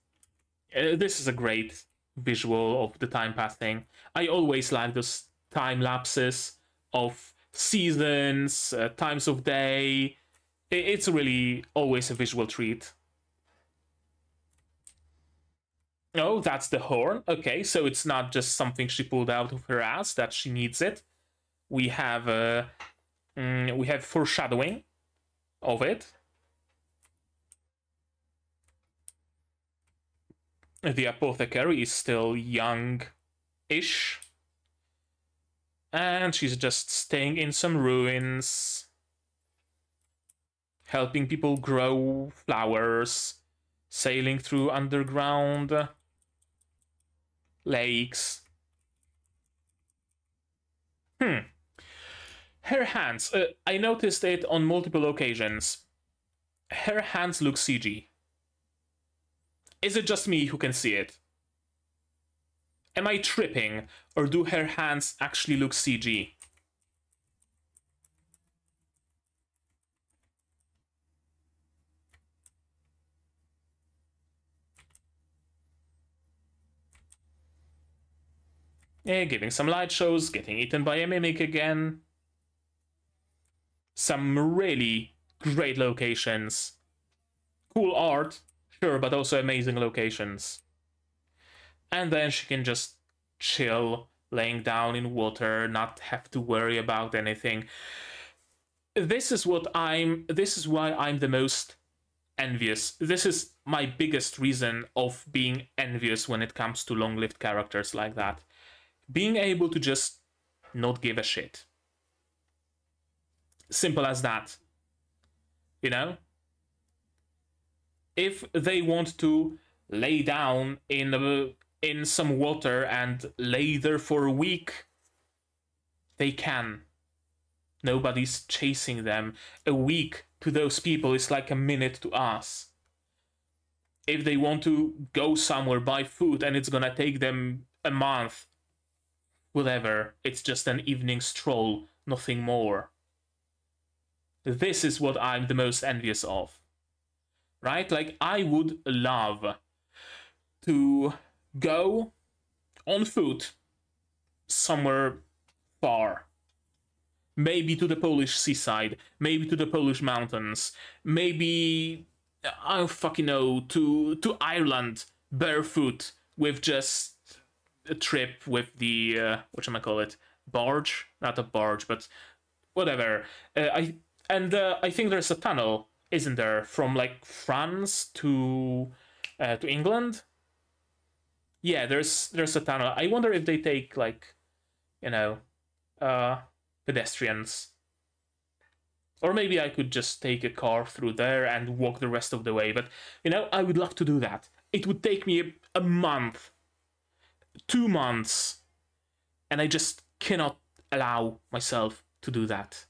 Speaker 1: This is a great visual of the time passing. I always like those time lapses of seasons, times of day. It's really always a visual treat. Oh, that's the horn. Okay, so it's not just something she pulled out of her ass, that she needs it. We have foreshadowing of it. The apothecary is still young-ish. And she's just staying in some ruins, helping people grow flowers, sailing through underground lakes. Her hands, I noticed it on multiple occasions. Her hands look CG. Is it just me who can see it? Am I tripping, or do her hands actually look CG? Yeah, giving some light shows, getting eaten by a mimic again. Some really great locations. Cool art, sure, but also amazing locations. And then she can just chill, laying down in water, not have to worry about anything. This is why I'm the most envious. This is my biggest reason of being envious when it comes to long-lived characters like that. Being able to just not give a shit. Simple as that. You know? If they want to lay down in some water and lay there for a week, they can. Nobody's chasing them. A week to those people is like a minute to us. If they want to go somewhere, buy food, and it's gonna take them a month, whatever, it's just an evening stroll, nothing more. This is what I'm the most envious of. Right? Like, I would love to go on foot somewhere far. Maybe to the Polish seaside, maybe to the Polish mountains, maybe, I don't fucking know, to Ireland barefoot with just a trip with the, whatchamacallit, barge? Not a barge, but whatever. I think there's a tunnel, isn't there, from like France to England? Yeah, there's a tunnel. I wonder if they take like, you know, pedestrians. Or maybe I could just take a car through there and walk the rest of the way. But, you know, I would love to do that. It would take me a month, 2 months, and I just cannot allow myself to do that.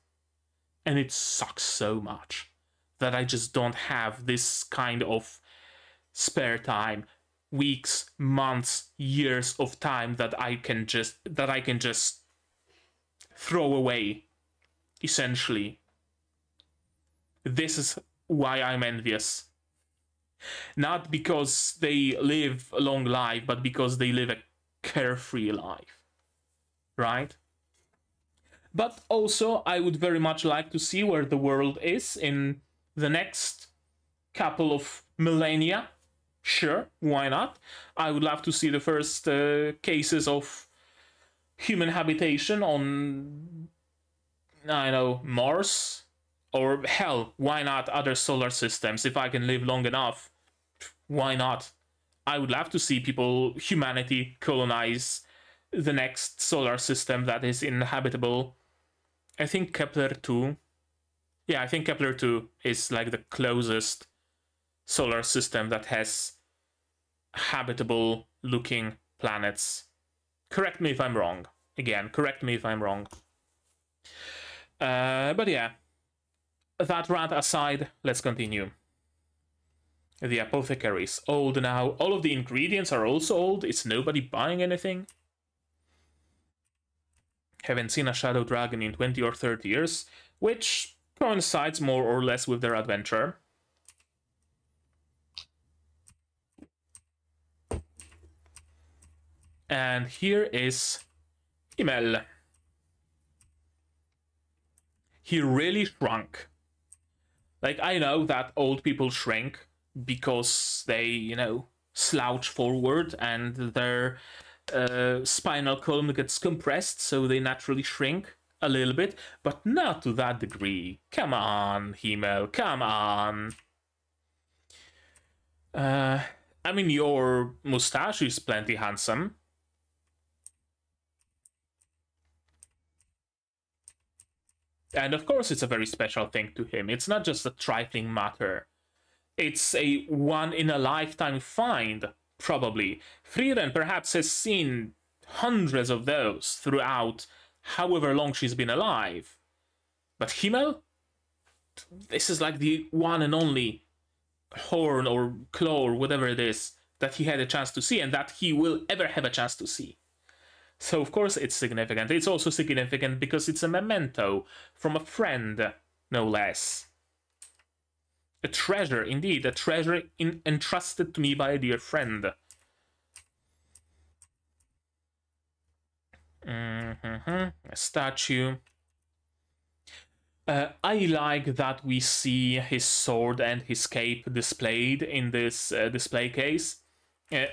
Speaker 1: And it sucks so much that I just don't have this kind of spare time, weeks, months, years of time that I can just throw away, essentially. This is why I'm envious. Not because they live a long life, but because they live a carefree life, right? But also, I would very much like to see where the world is in the next couple of millennia. Sure, why not? I would love to see the first cases of human habitation on, I know, Mars. Or hell, why not other solar systems? If I can live long enough, why not? I would love to see humanity colonize the next solar system that is inhabitable. I think Kepler 2. Yeah, I think Kepler 2 is like the closest solar system that has habitable looking planets. Correct me if I'm wrong. Again, correct me if I'm wrong. But yeah, that rant aside, let's continue. The apothecaries, old now. All of the ingredients are also old. Is nobody buying anything? Haven't seen a shadow dragon in 20 or 30 years, which coincides more or less with their adventure. And here is Himmel. He really shrunk. Like, I know that old people shrink because they, you know, slouch forward and their spinal column gets compressed, so they naturally shrink a little bit, but not to that degree. Come on, Himmel, come on. I mean, your mustache is plenty handsome. And of course it's a very special thing to him. It's not just a trifling matter. It's a one-in-a-lifetime find, probably. Frieren perhaps has seen hundreds of those throughout however long she's been alive. But Himmel? This is like the one and only horn or claw or whatever it is that he had a chance to see and that he will ever have a chance to see. So of course it's significant. It's also significant because it's a memento from a friend, no less. A treasure, indeed, a treasure entrusted to me by a dear friend. A statue. I like that we see his sword and his cape displayed in this display case.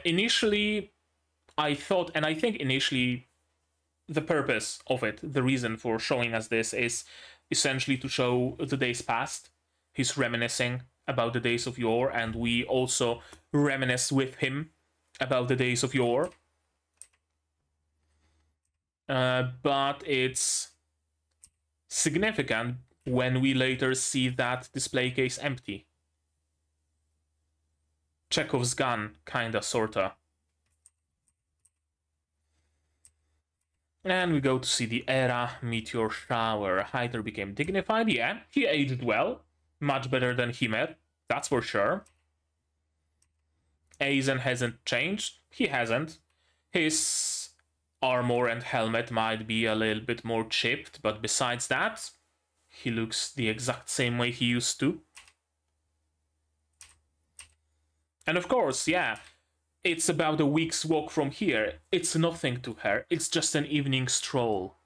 Speaker 1: Initially, I thought, and I think initially the purpose of it, the reason for showing us this is essentially to show the days past. He's reminiscing about the days of yore, and we also reminisce with him about the days of yore. But it's significant when we later see that display case empty. Chekhov's gun, kinda, sorta. And we go to see the Era meteor shower. Hyder became dignified. Yeah, he aged well. Much better than Himmel, that's for sure. Aizen hasn't changed. He hasn't. His armor and helmet might be a little bit more chipped, but besides that, he looks the exact same way he used to. And of course, yeah, it's about a week's walk from here. It's nothing to her. It's just an evening stroll.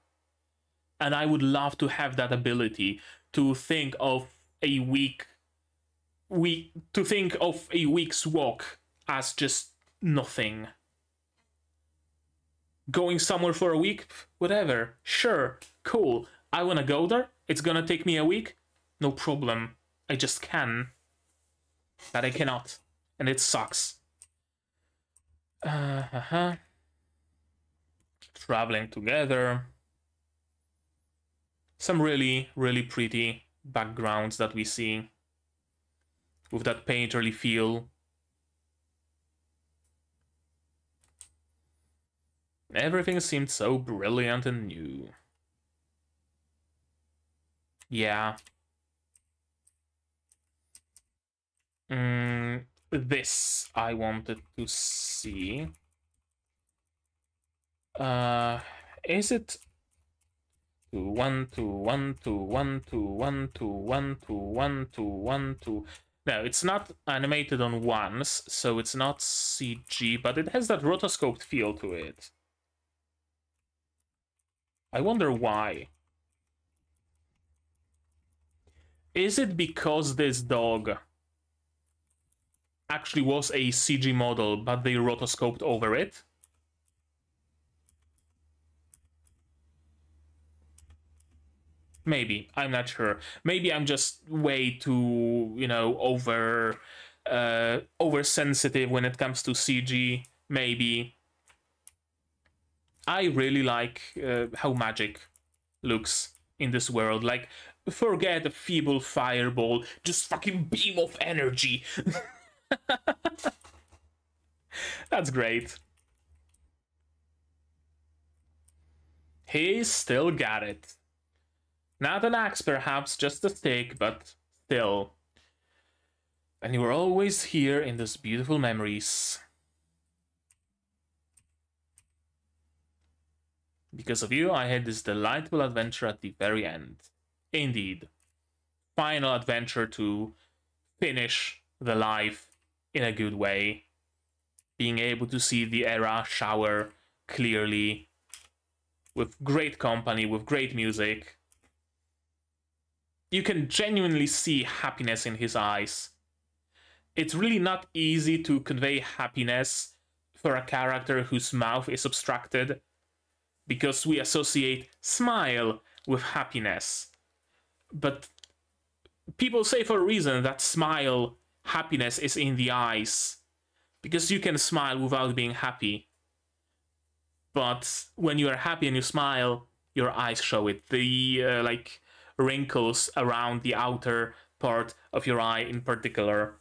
Speaker 1: And I would love to have that ability to think of a week's walk as just nothing. Going somewhere for a week? Whatever. Sure. Cool. I wanna go there? It's gonna take me a week? No problem. I just can. But I cannot. And it sucks. Traveling together. Some really, really pretty backgrounds that we see. With that painterly feel. Everything seemed so brilliant and new. Yeah. This I wanted to see. Is it 2 1 2 1 2 1 2 1 2 1 2 1 2 1 2? No, it's not animated on ones, so it's not CG, but it has that rotoscoped feel to it. I wonder why. Is it because this dog actually was a CG model, but they rotoscoped over it? Maybe, I'm not sure. Maybe I'm just way too, you know, oversensitive when it comes to CG. Maybe. I really like how magic looks in this world. Like, forget a feeble fireball, just fucking beam of energy. That's great. He still got it. Not an axe, perhaps, just a stick, but still. And you were always here in those beautiful memories. Because of you, I had this delightful adventure at the very end. Indeed. Final adventure to finish the life in a good way. Being able to see the era shower clearly. With great company, with great music. You can genuinely see happiness in his eyes. It's really not easy to convey happiness for a character whose mouth is obstructed, because we associate smile with happiness. But people say for a reason that happiness is in the eyes, because you can smile without being happy. But when you are happy and you smile, your eyes show it. The like wrinkles around the outer part of your eye in particular.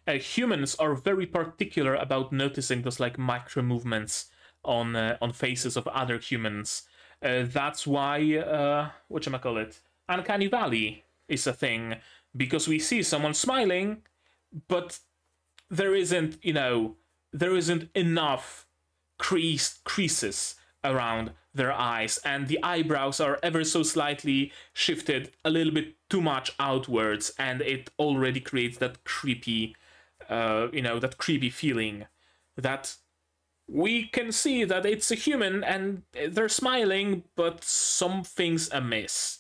Speaker 1: Humans are very particular about noticing those like micro movements on faces of other humans. That's why whatchamacallit, Uncanny Valley is a thing, because we see someone smiling, but there isn't, there isn't enough creases around their eyes, and the eyebrows are ever so slightly shifted a little bit too much outwards, and it already creates that creepy, that creepy feeling that we can see that it's a human and they're smiling, but something's amiss.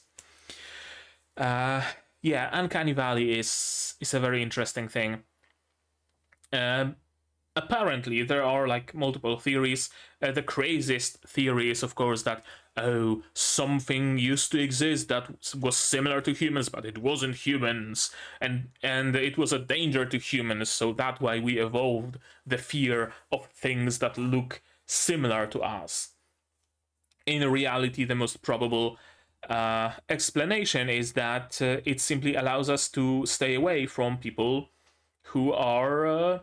Speaker 1: Yeah, Uncanny Valley is a very interesting thing. Apparently, there are like multiple theories. The craziest theory is, of course, that something used to exist that was similar to humans, but it wasn't humans, and it was a danger to humans. So that's why we evolved the fear of things that look similar to us. In reality, the most probable explanation is that it simply allows us to stay away from people who are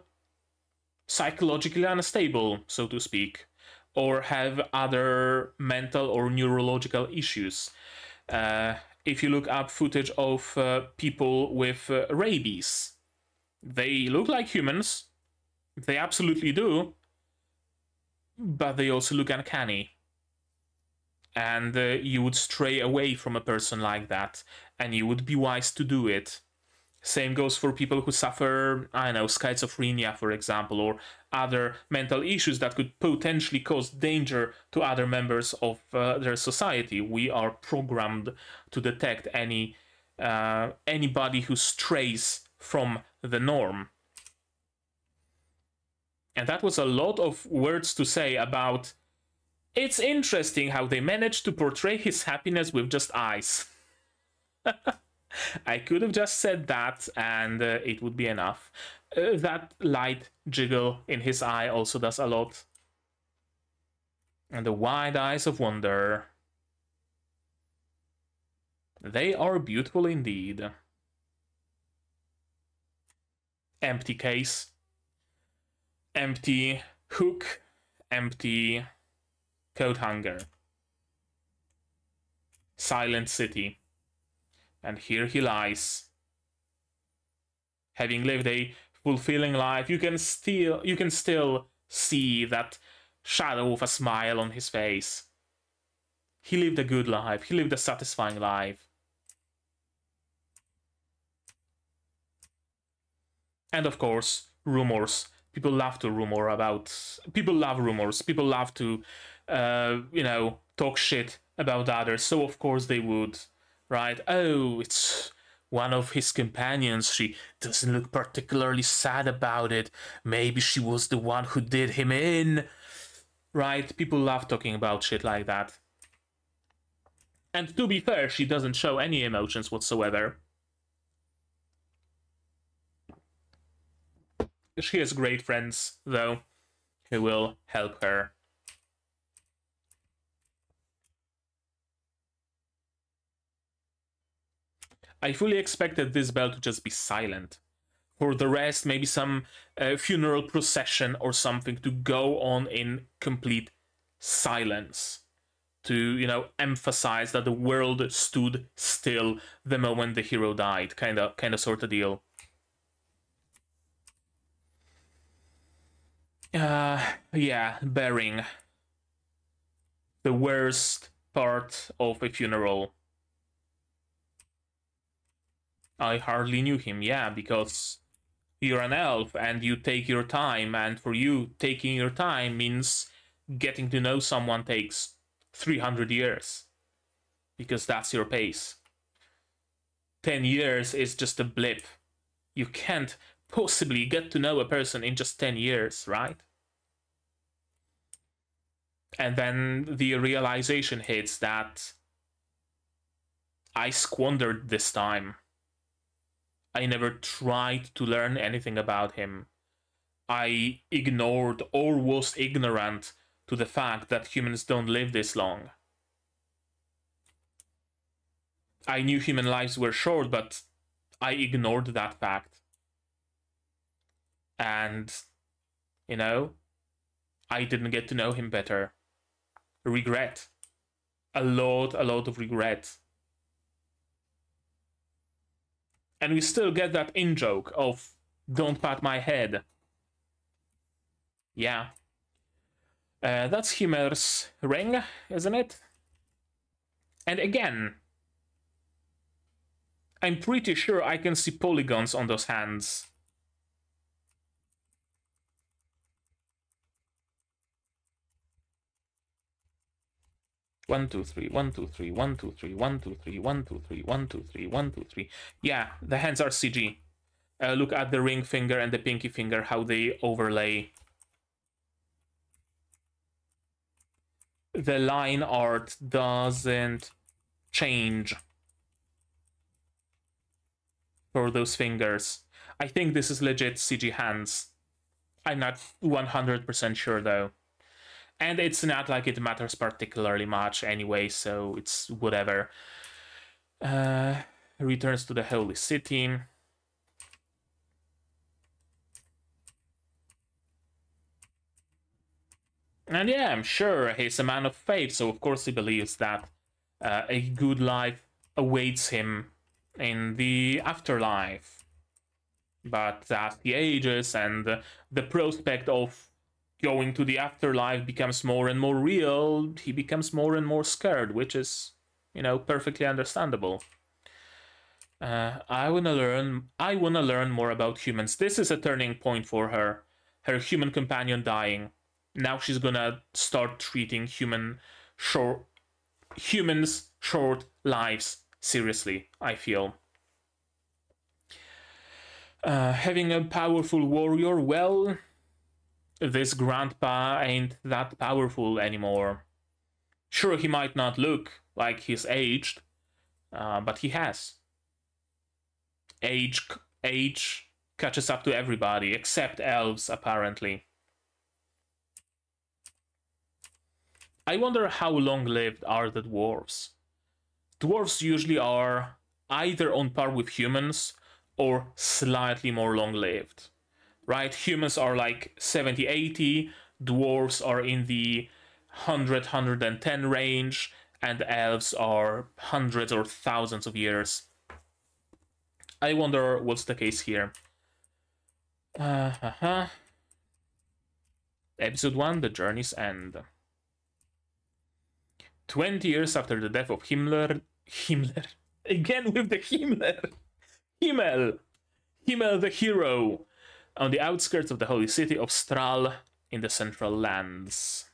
Speaker 1: psychologically unstable, so to speak, or have other mental or neurological issues. If you look up footage of people with rabies, they look like humans, they absolutely do, but they also look uncanny. And you would stray away from a person like that, and you would be wise to do it. Same goes for people who suffer, I don't know, schizophrenia, for example, or other mental issues that could potentially cause danger to other members of their society. We are programmed to detect anybody who strays from the norm. And that was a lot of words to say about, it's interesting how they managed to portray his happiness with just eyes. I could have just said that and it would be enough. That light jiggle in his eye also does a lot. And the wide eyes of wonder. They are beautiful indeed. Empty case. Empty hook. Empty coat hanger. Silent city. And here he lies. Having lived a fulfilling life, you can still see that shadow of a smile on his face. He lived a good life. He lived a satisfying life. And of course, rumors. People love to rumor about... People love rumors. People love to, talk shit about others. So of course they would. Right? Oh, it's one of his companions. She doesn't look particularly sad about it. Maybe she was the one who did him in. Right? People love talking about shit like that. And to be fair, she doesn't show any emotions whatsoever. She has great friends, though, who will help her. I fully expected this bell to just be silent. For the rest, maybe some funeral procession or something to go on in complete silence. To, you know, emphasize that the world stood still the moment the hero died. Kind of sort of deal. Yeah, burying. The worst part of a funeral. I hardly knew him, yeah, because you're an elf and you take your time, and for you, taking your time means getting to know someone takes 300 years. Because that's your pace. 10 years is just a blip. You can't possibly get to know a person in just 10 years, right? And then the realization hits that I squandered this time. I never tried to learn anything about him. I ignored or was ignorant to the fact that humans don't live this long. I knew human lives were short, but I ignored that fact. And, you know, I didn't get to know him better. Regret. A lot of regret. And we still get that in-joke of, don't pat my head. Yeah. That's Hymir's ring, isn't it? And again, I'm pretty sure I can see polygons on those hands. One, two, three, 1, 2, 3, 1, 2, 3, 1, 2, 3, 1, 2, 3, 1, 2, 3, 1, 2, 3. Yeah, the hands are CG. Look at the ring finger and the pinky finger, how they overlay. The line art doesn't change for those fingers. I think this is legit CG hands. I'm not 100% sure though. And it's not like it matters particularly much anyway, so it's whatever. Returns to the Holy City. And yeah, I'm sure he's a man of faith, so of course he believes that a good life awaits him in the afterlife. But as he ages and the prospect of going to the afterlife becomes more and more real, he becomes more and more scared, which is, you know, perfectly understandable. I wanna learn more about humans. This is a turning point for her. Her human companion dying. Now she's gonna start treating humans' short lives seriously, I feel. Having a powerful warrior, well, this grandpa ain't that powerful anymore. Sure, he might not look like he's aged, but he has. Age catches up to everybody, except elves, apparently. I wonder how long-lived are the dwarves. Dwarves usually are either on par with humans or slightly more long-lived. Right? Humans are like 70, 80, dwarves are in the 100, 110 range, and elves are hundreds or thousands of years. I wonder what's the case here. Episode 1, The Journey's End. 20 years after the death of Himmler, again with the Himmler, Himmel the hero, on the outskirts of the holy city of Stral in the Central Lands.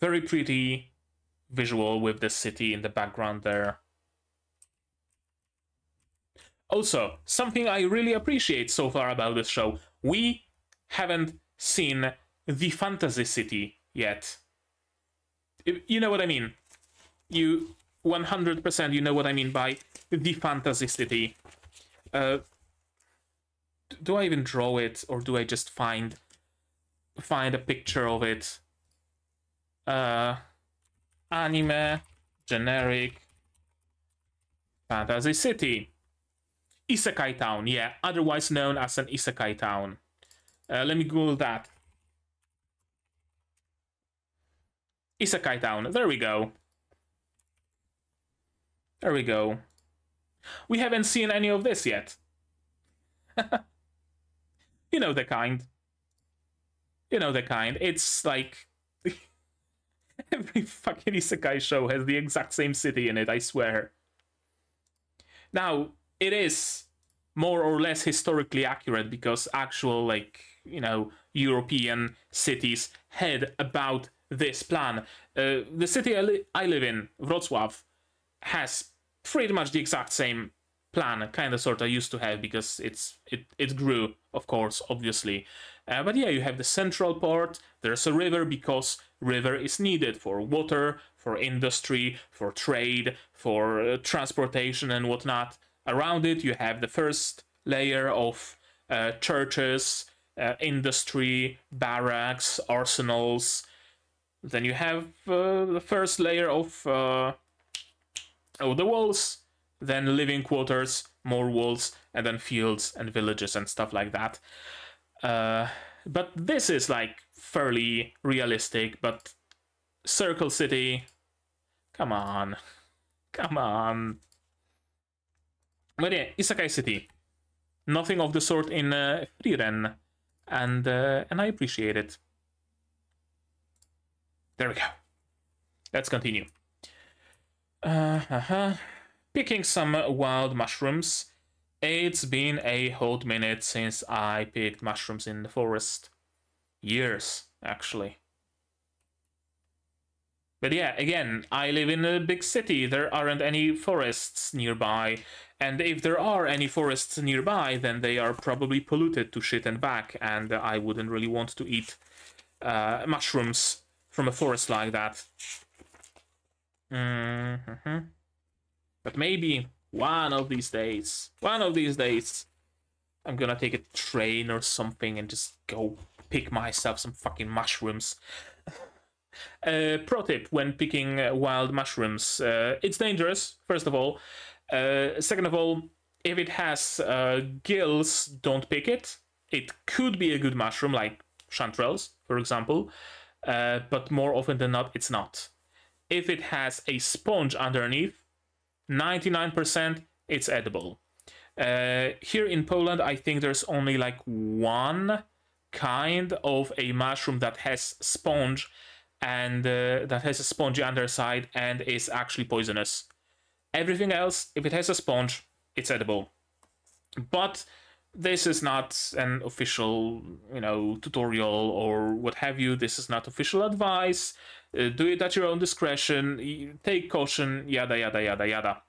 Speaker 1: Very pretty visual with the city in the background there. Also, something I really appreciate so far about this show, we haven't seen the fantasy city yet. You know what I mean? You 100% you know what I mean by the fantasy city. Do I even draw it, or do I just find a picture of it? Anime generic fantasy city. Isekai town, yeah, otherwise known as an isekai town. Let me Google that. Isekai town, there we go. There we go. We haven't seen any of this yet. You know the kind. You know the kind. It's like... every fucking isekai show has the exact same city in it, I swear. Now, it is more or less historically accurate because actual, like, you know, European cities had about this plan. The city I live in, Wrocław, has pretty much the exact same plan, kind of sort of used to have, because it grew, of course, obviously. But yeah, you have the central port, there's a river because river is needed for water, for industry, for trade, for transportation and whatnot. Around it, you have the first layer of churches, industry, barracks, arsenals. Then you have the first layer of the walls, then living quarters, more walls, and then fields and villages and stuff like that. But this is like fairly realistic, but Circle City, come on. Come on. But yeah, Isekai City. Nothing of the sort in Frieren, and I appreciate it. There we go. Let's continue. Picking some wild mushrooms. It's been a hot minute since I picked mushrooms in the forest. Years, actually. But yeah, again, I live in a big city. There aren't any forests nearby. And if there are any forests nearby, then they are probably polluted to shit and back. And I wouldn't really want to eat mushrooms from a forest like that. But maybe one of these days, I'm gonna take a train or something and just go pick myself some fucking mushrooms. Pro tip when picking wild mushrooms: it's dangerous, first of all. Second of all, if it has gills, don't pick it. It could be a good mushroom, like chanterelles, for example, but more often than not, it's not. If it has a sponge underneath, 99% it's edible. Here in Poland, I think there's only like one kind of a mushroom that has sponge, and that has a spongy underside and is actually poisonous. Everything else, if it has a sponge, it's edible. But this is not an official, you know, tutorial or what have you. This is not official advice. Do it at your own discretion. Take caution, yada, yada, yada, yada.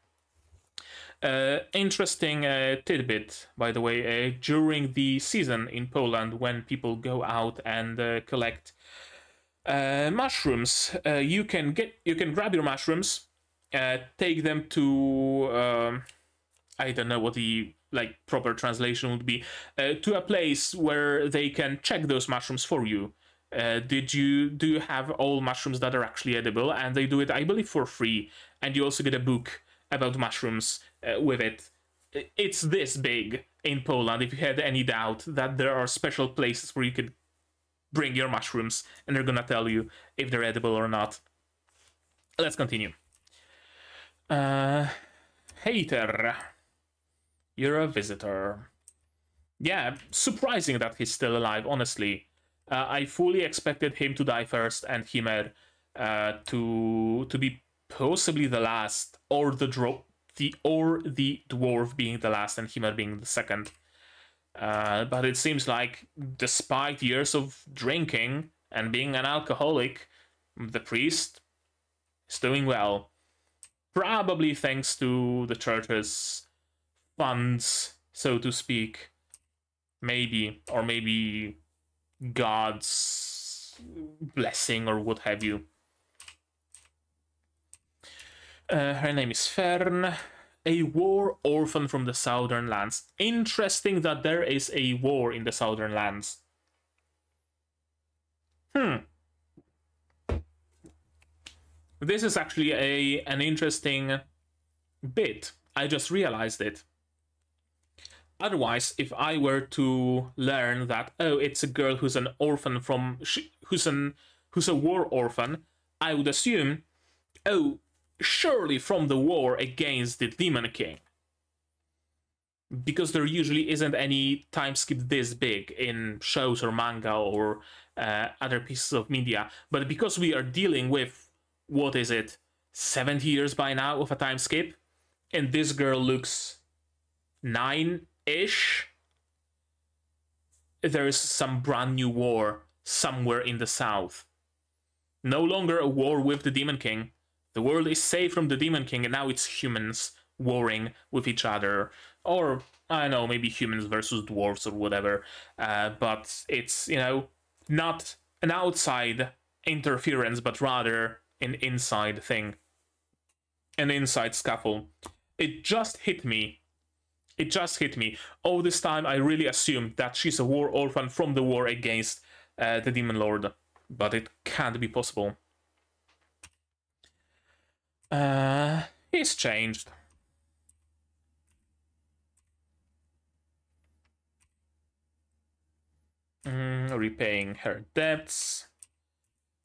Speaker 1: Interesting tidbit, by the way. During the season in Poland, when people go out and collect mushrooms, you can grab your mushrooms, take them to I don't know what the proper translation would be, to a place where they can check those mushrooms for you. Do you have all mushrooms that are actually edible? And they do it, I believe, for free. And you also get a book about mushrooms with it. It's this big in Poland, if you had any doubt, that there are special places where you could bring your mushrooms and they're gonna tell you if they're edible or not. Let's continue. Hater. You're a visitor. Yeah, surprising that he's still alive, honestly. I fully expected him to die first and Himer to be possibly the last, or the dwarf being the last and Himer being the second. But it seems like, despite years of drinking and being an alcoholic, the priest is doing well. Probably thanks to the church's funds, so to speak. Maybe, or maybe God's blessing or what have you. Her name is Fern, a war orphan from the southern lands. Interesting that there is a war in the southern lands. This is actually an interesting bit. I just realized it. Otherwise, if I were to learn that, oh, it's a girl who's an orphan from who's a war orphan, I would assume, oh, surely from the war against the Demon King. Because there usually isn't any time skip this big in shows or manga or other pieces of media. But because we are dealing with, what is it, 70 years by now of a time skip, and this girl looks 9-ish, there is some brand new war somewhere in the south. No longer a war with the Demon King. The world is safe from the Demon King, and now it's humans warring with each other. Or, I don't know, maybe humans versus dwarves or whatever. But it's, you know, not an outside interference, but rather an inside thing. An inside scuffle. It just hit me. It just hit me. All this time I really assumed that she's a war orphan from the war against the Demon Lord. But it can't be possible. He's changed. Repaying her debts.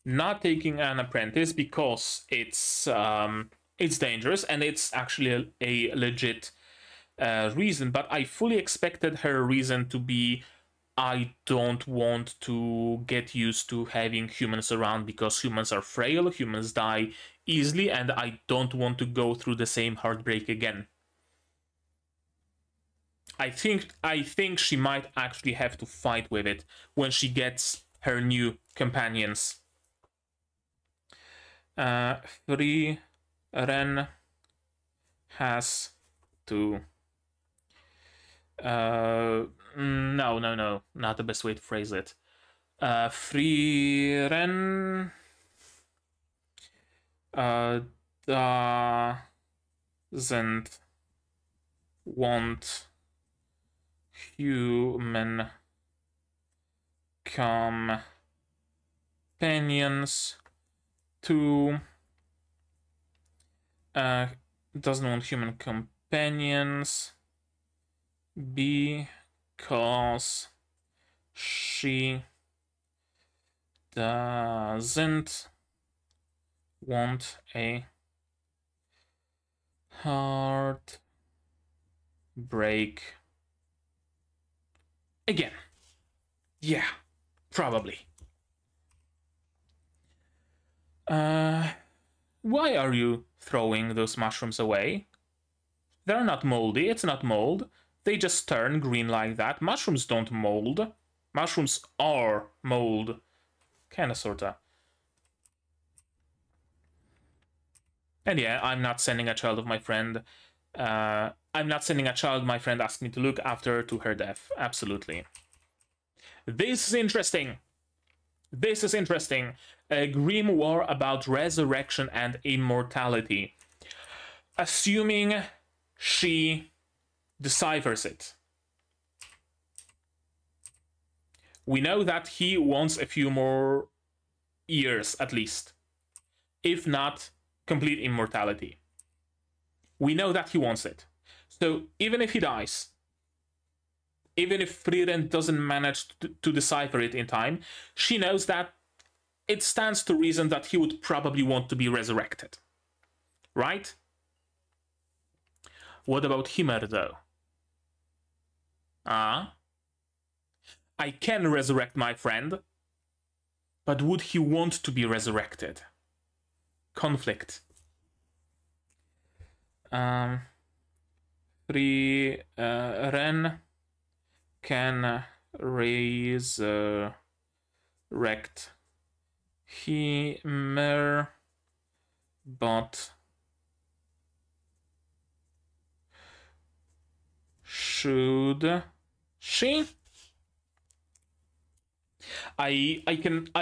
Speaker 1: Not taking an apprentice because it's dangerous and it's actually a legit reason. But I fully expected her reason to be, I don't want to get used to having humans around because humans are frail, humans die easily, and I don't want to go through the same heartbreak again. I think she might actually have to fight with it when she gets her new companions. Frieren has to... No, not the best way to phrase it. Frieren doesn't want human companions to doesn't want human companions because she doesn't want a heartbreak again. Yeah, probably. Why are you throwing those mushrooms away? They're not moldy, it's not mold. They just turn green like that. Mushrooms don't mold. Mushrooms are mold. Kinda, sorta. And yeah, I'm not sending a child of my friend. I'm not sending a child my friend asked me to look after to her death. Absolutely. This is interesting. This is interesting. A grimoire about resurrection and immortality. Assuming she deciphers it. We know that he wants a few more years at least. If not, complete immortality. We know that he wants it. So even if he dies, even if Frieren doesn't manage to decipher it in time, she knows that it stands to reason that he would probably want to be resurrected. Right? What about Hymir, though? I can resurrect my friend, but would he want to be resurrected? Conflict. Frieren can resurrect Hymir, but should she? I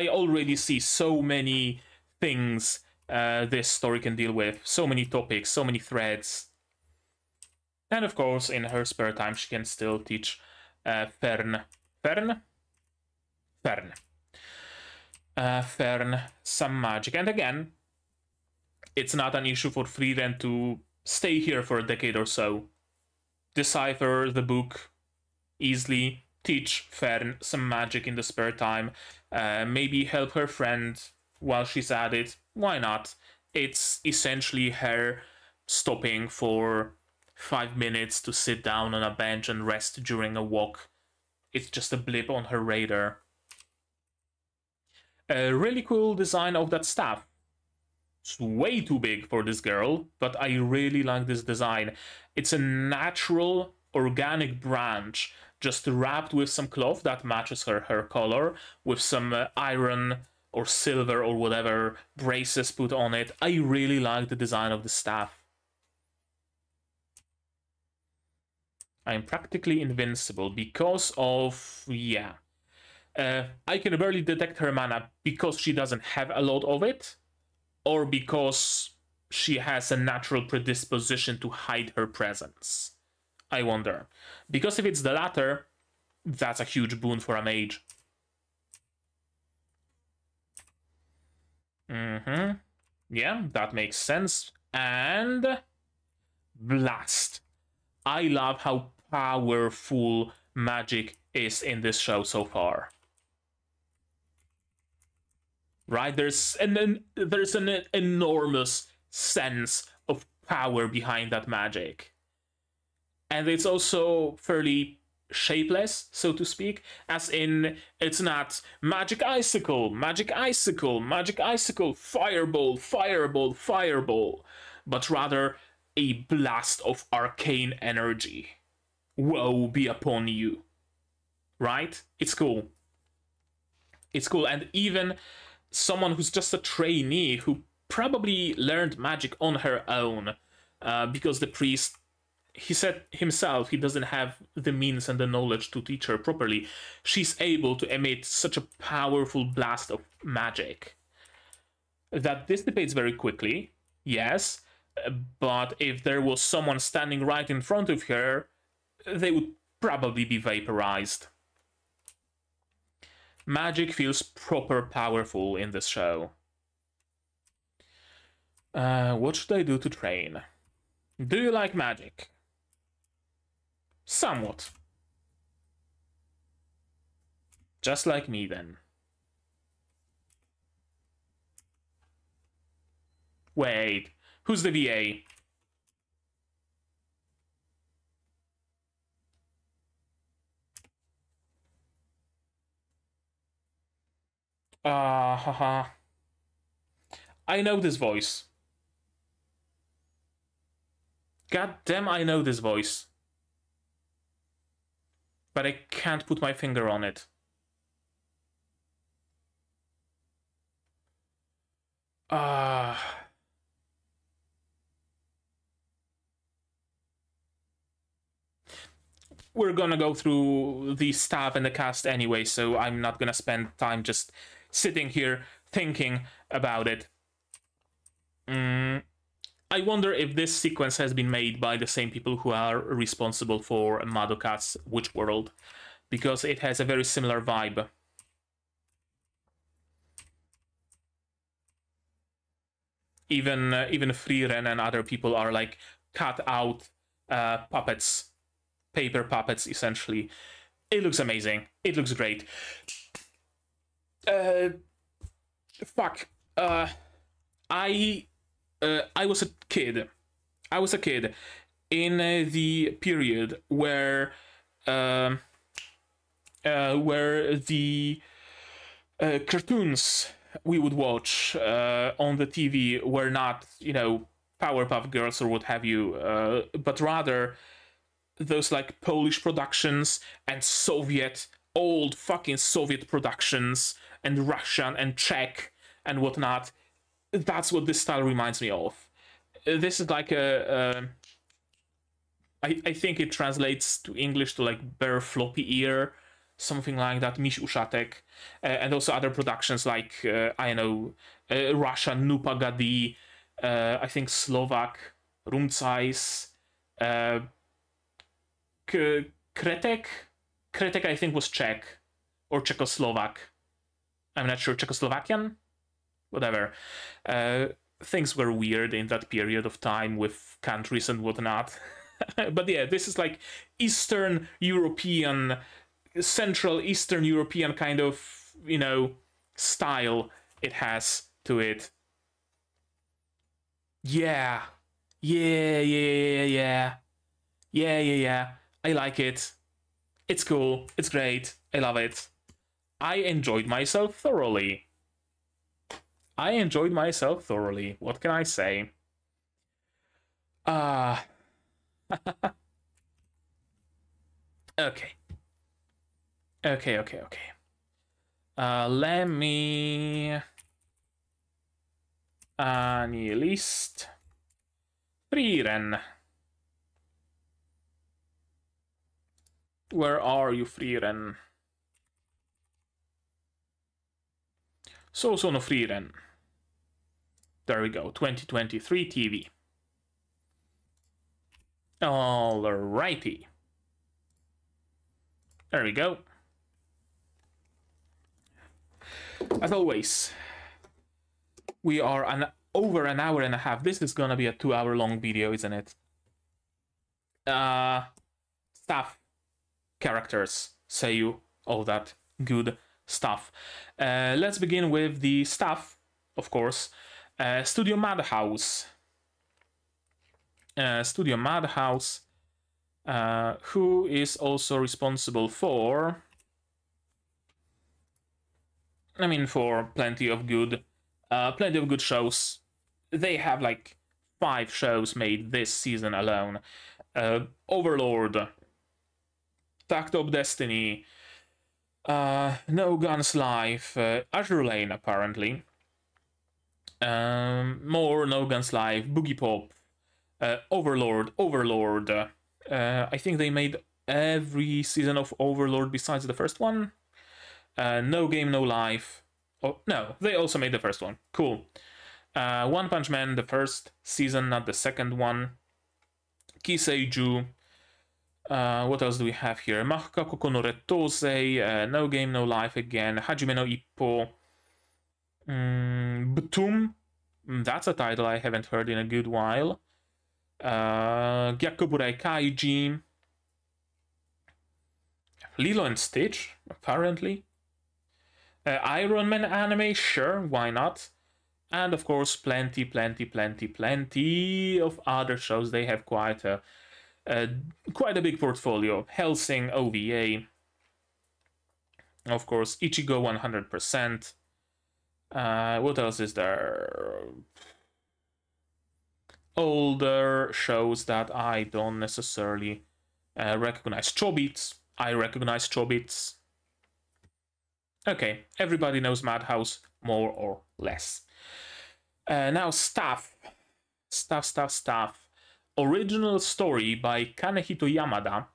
Speaker 1: already see so many things this story can deal with, so many topics, so many threads. And of course, in her spare time, she can still teach Fern some magic. And again, it's not an issue for Frieren to stay here for a decade or so, decipher the book, easily teach Fern some magic in the spare time, maybe help her friend while she's at it. Why not? It's essentially her stopping for 5 minutes to sit down on a bench and rest during a walk. It's just a blip on her radar. A really cool design of that staff. It's way too big for this girl, but I really like this design. It's a natural, organic branch, just wrapped with some cloth that matches her color, with some iron or silver or whatever braces put on it. I really like the design of the staff. I'm practically invincible because of, yeah. I can barely detect her mana because she doesn't have a lot of it, or because she has a natural predisposition to hide her presence. I wonder. Because if it's the latter, that's a huge boon for a mage. Yeah, that makes sense. And blast. I love how powerful magic is in this show so far. Right? There's an enormous sense of power behind that magic. And it's also fairly shapeless, so to speak, as in it's not magic icicle, magic icicle, magic icicle, fireball, fireball, fireball, but rather a blast of arcane energy. Woe be upon you. Right? It's cool. It's cool. And even someone who's just a trainee who probably learned magic on her own, because the priest, he said himself, he doesn't have the means and the knowledge to teach her properly. She's able to emit such a powerful blast of magic that dissipates very quickly, yes, but if there was someone standing right in front of her, they would probably be vaporized. Magic feels proper powerful in this show. What should I do to train? Do you like magic? Somewhat. Just like me, then. Wait, who's the VA? Haha. I know this voice. God damn, I know this voice. But I can't put my finger on it. We're gonna go through the staff and the cast anyway, so I'm not gonna spend time just sitting here thinking about it. I wonder if this sequence has been made by the same people who are responsible for Madokat's Witch World, because it has a very similar vibe. Even Frieren and other people are like cut out puppets, paper puppets essentially. It looks amazing. It looks great. Fuck. I was a kid. I was a kid in the period where the cartoons we would watch on the TV were not, you know, Powerpuff Girls or what have you, but rather those like Polish productions and Soviet, old fucking Soviet productions, and Russian and Czech and whatnot. That's what this style reminds me of. This is like I think it translates to English to like Bear Floppy Ear, something like that, Miś Uszatek, and also other productions like, I know, Russian Nupa Gadi, I think Slovak, Rumcajs, Kretek? Kretek I think was Czech, or Czechoslovak. I'm not sure, Czechoslovakian? Whatever. Things were weird in that period of time with countries and whatnot. But yeah, this is like Eastern European, Central Eastern European kind of, you know, style it has to it. Yeah. Yeah, yeah, yeah, yeah, yeah, yeah. I like it. It's cool. It's great. I love it. I enjoyed myself thoroughly. I enjoyed myself thoroughly. What can I say? Ah. Okay. Okay, okay, okay. Let me... Nihilist. Frieren. Where are you, Frieren? Sousou no Frieren. There we go, 2023 TV. Alrighty. There we go. As always, we are over an hour and a half. This is gonna be a 2-hour long video, isn't it? Staff, characters, Seiyuu, all that good stuff. Let's begin with the staff, of course. Studio Madhouse. Studio Madhouse, who is also responsible for... I mean, for plenty of good shows. They have like 5 shows made this season alone. Overlord, Tact of Destiny, No Guns Live, Azure Lane apparently, more No Guns Live, Boogie Pop, Overlord. I think they made every season of Overlord besides the first one. No Game, No Life. Oh, no, they also made the first one. Cool. One Punch Man, the first season, not the second one. Kiseiju. What else do we have here? Mahaka Kokono Retose, No Game, No Life again. Hajime no Ippo. Batum. That's a title I haven't heard in a good while. Gyakkoburai Kaiji. Lilo and Stitch, apparently. Iron Man anime, sure, why not? And of course, plenty of other shows. They have quite a big portfolio. Hellsing OVA, of course, Ichigo 100%. What else is there? Older shows that I don't necessarily recognize. Chobits, I recognize Chobits. Okay, everybody knows Madhouse, more or less. Now staff. Original story by Kanehito Yamada,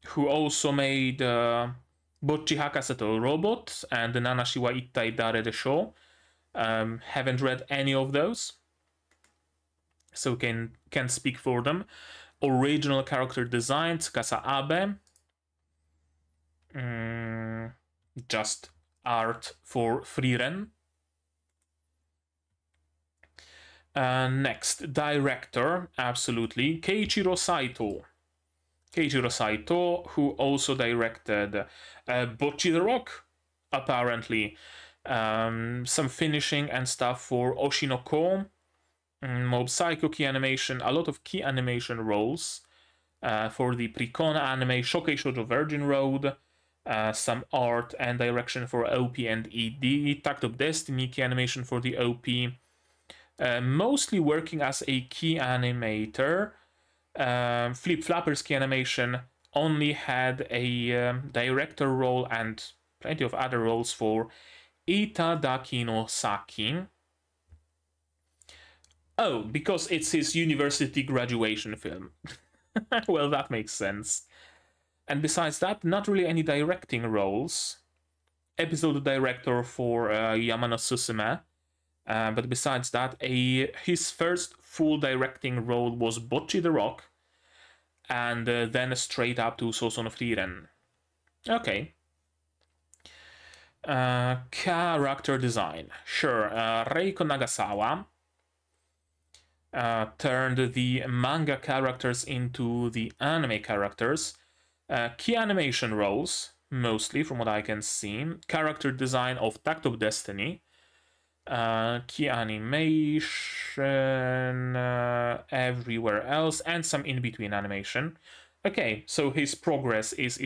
Speaker 1: who also made Bocchi Hakaseto Robot and the Nanashi wa Ittai Dare de Sho. Haven't read any of those, so can speak for them. Original character design, Tsukasa Abe. Just art for Frieren. Next, director, absolutely, Keiichiro Saito. Keiichiro Saito, who also directed Bocchi the Rock, apparently. Some finishing and stuff for Oshinoko, Mob Psycho key animation, a lot of key animation roles for the Precon anime, Shokei Shoujo Virgin Road, some art and direction for OP and ED, Tact of Destiny key animation for the OP, mostly working as a key animator. Flip Flappers key animation only had a director role and plenty of other roles for Itadaki no Saki. Oh, because it's his university graduation film. Well, that makes sense. And besides that, not really any directing roles. Episode director for Yamano Susume. But besides that, his first full directing role was Bocchi the Rock. And then straight up to Sousou no Frieren. Okay. Character design. Sure. Reiko Nagasawa. turned the manga characters into the anime characters. Key animation roles, mostly from what I can see. Character design of Tact of Destiny. Key animation everywhere else, and some in-between animation. Okay, so his progress is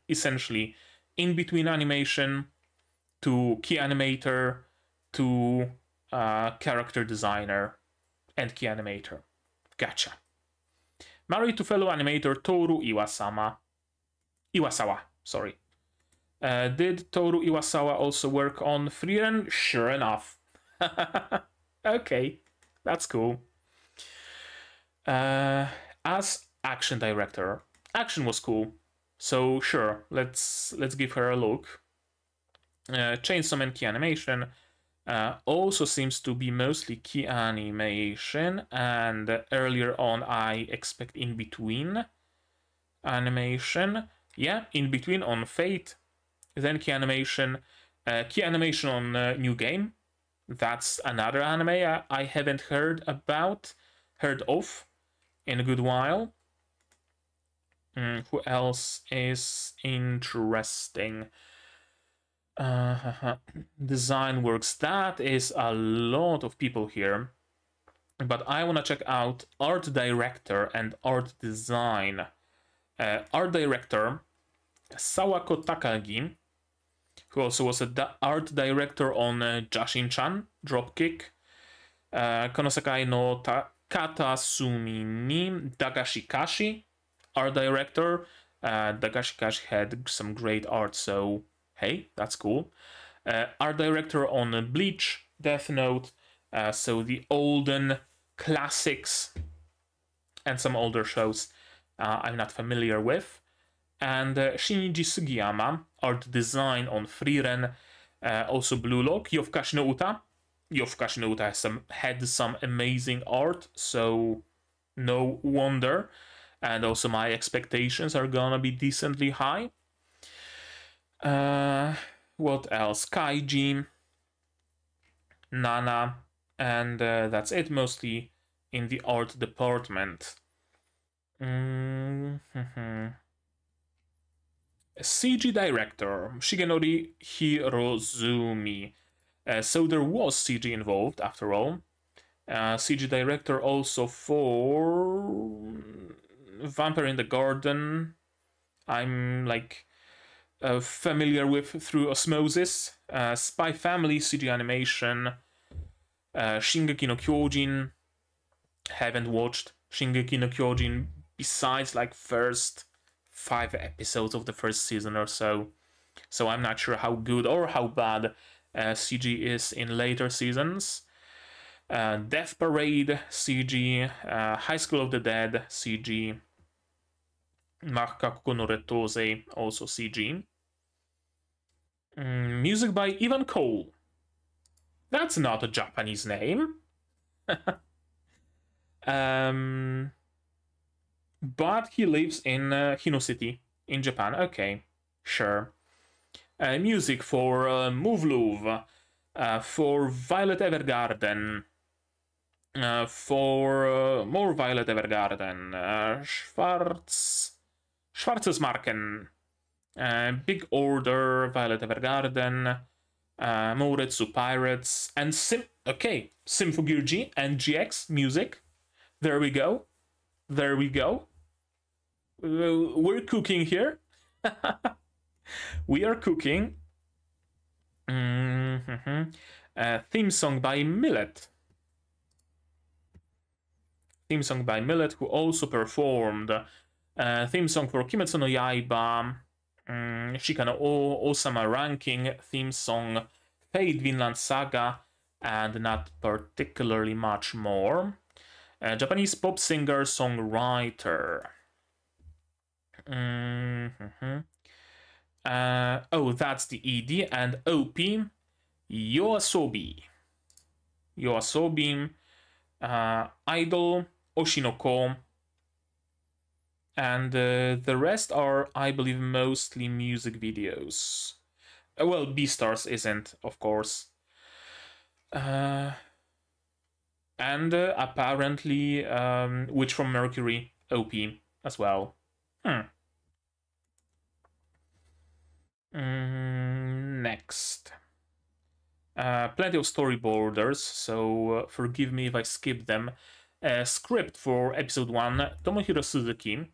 Speaker 1: essentially in-between animation to key animator to character designer and key animator. Gotcha. Married to fellow animator Toru Iwasawa, sorry. Did Toru Iwasawa also work on Frieren? Sure enough. Okay, that's cool. As action director, action was cool, so sure, let's give her a look. Chainsaw Man key animation also seems to be mostly key animation, and earlier on I expect in between animation. Yeah, in between on Fate, then key animation on New Game. That's another anime I haven't heard of in a good while. Who else is interesting? Design works. That is a lot of people here. But I want to check out art director and art design. Art director Sawako Takagi, who also was an art director on Jashin-chan, Dropkick, Konosakai no Katasumi ni Dagashikashi, art director. Dagashikashi had some great art, so hey, that's cool. Art director on Bleach, Death Note, so the olden classics and some older shows I'm not familiar with. And Shinichi Sugiyama, art design on Frieren, also Blue Lock. Yofukashi no Uta. Yofukashi no Uta had some amazing art, so no wonder. And also my expectations are gonna be decently high. What else? Kaiji, Nana, and that's it, mostly in the art department. CG director Shigenori Hirozumi. So there was CG involved after all. CG director also for Vampire in the Garden. I'm like familiar with through osmosis. Spy Family CG animation. Shingeki no Kyojin. Haven't watched Shingeki no Kyojin besides like first 5 episodes of the first season or so. So I'm not sure how good or how bad CG is in later seasons. Death Parade CG, High School of the Dead CG, Makaku no Retose also CG. Music by Ivan Cole. That's not a Japanese name. But he lives in Hino City in Japan. Okay, sure. Music for Muv-Luv, for Violet Evergarden, for more Violet Evergarden, Schwarzes Marken, Big Order, Violet Evergarden, Mouretsu Pirates, and Symphogear G and GX music. There we go. There we go. We're cooking here. We are cooking. Theme song by Millet. Theme song by Millet, who also performed theme song for Kimetsu no Yaiba, Shika no Osama Ranking, theme song Fate Vinland Saga, and not particularly much more. Japanese pop singer, songwriter. Oh, that's the ED, and OP, Yoasobi. Yoasobi, Idol, Oshinoko, and the rest are, I believe, mostly music videos. Well, Beastars isn't, of course. And apparently Witch from Mercury, OP as well. Next. Plenty of storyboarders, so forgive me if I skip them. Script for episode 1, Tomohiro Suzuki,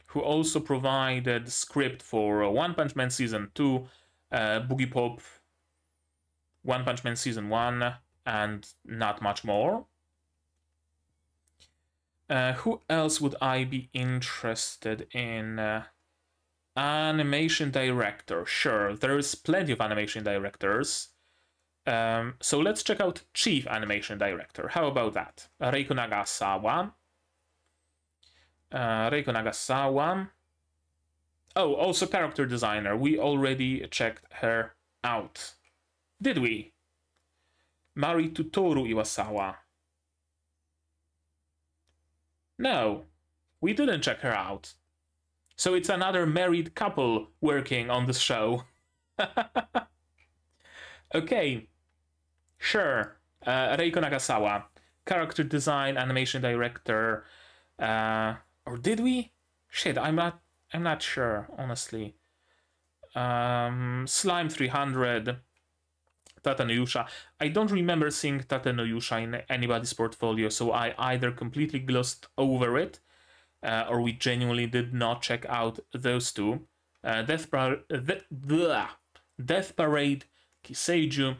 Speaker 1: who also provided script for One Punch Man Season 2, Boogie Pop, One Punch Man Season 1, and not much more. Who else would I be interested in? Animation director. Sure, there's plenty of animation directors. So let's check out Chief Animation Director. How about that? Reiko Nagasawa. Oh, also character designer. We already checked her out. Did we? Married to Toru Iwasawa. No, we didn't check her out. So it's another married couple working on this show. Okay, sure. Reiko Nagasawa, character design, animation director. Or did we? Shit, I'm not sure, honestly. Slime 300. Tatenoyusha. I don't remember seeing Tatenoyusha in anybody's portfolio, so I either completely glossed over it, or we genuinely did not check out those two. Death Parade, Kiseiju,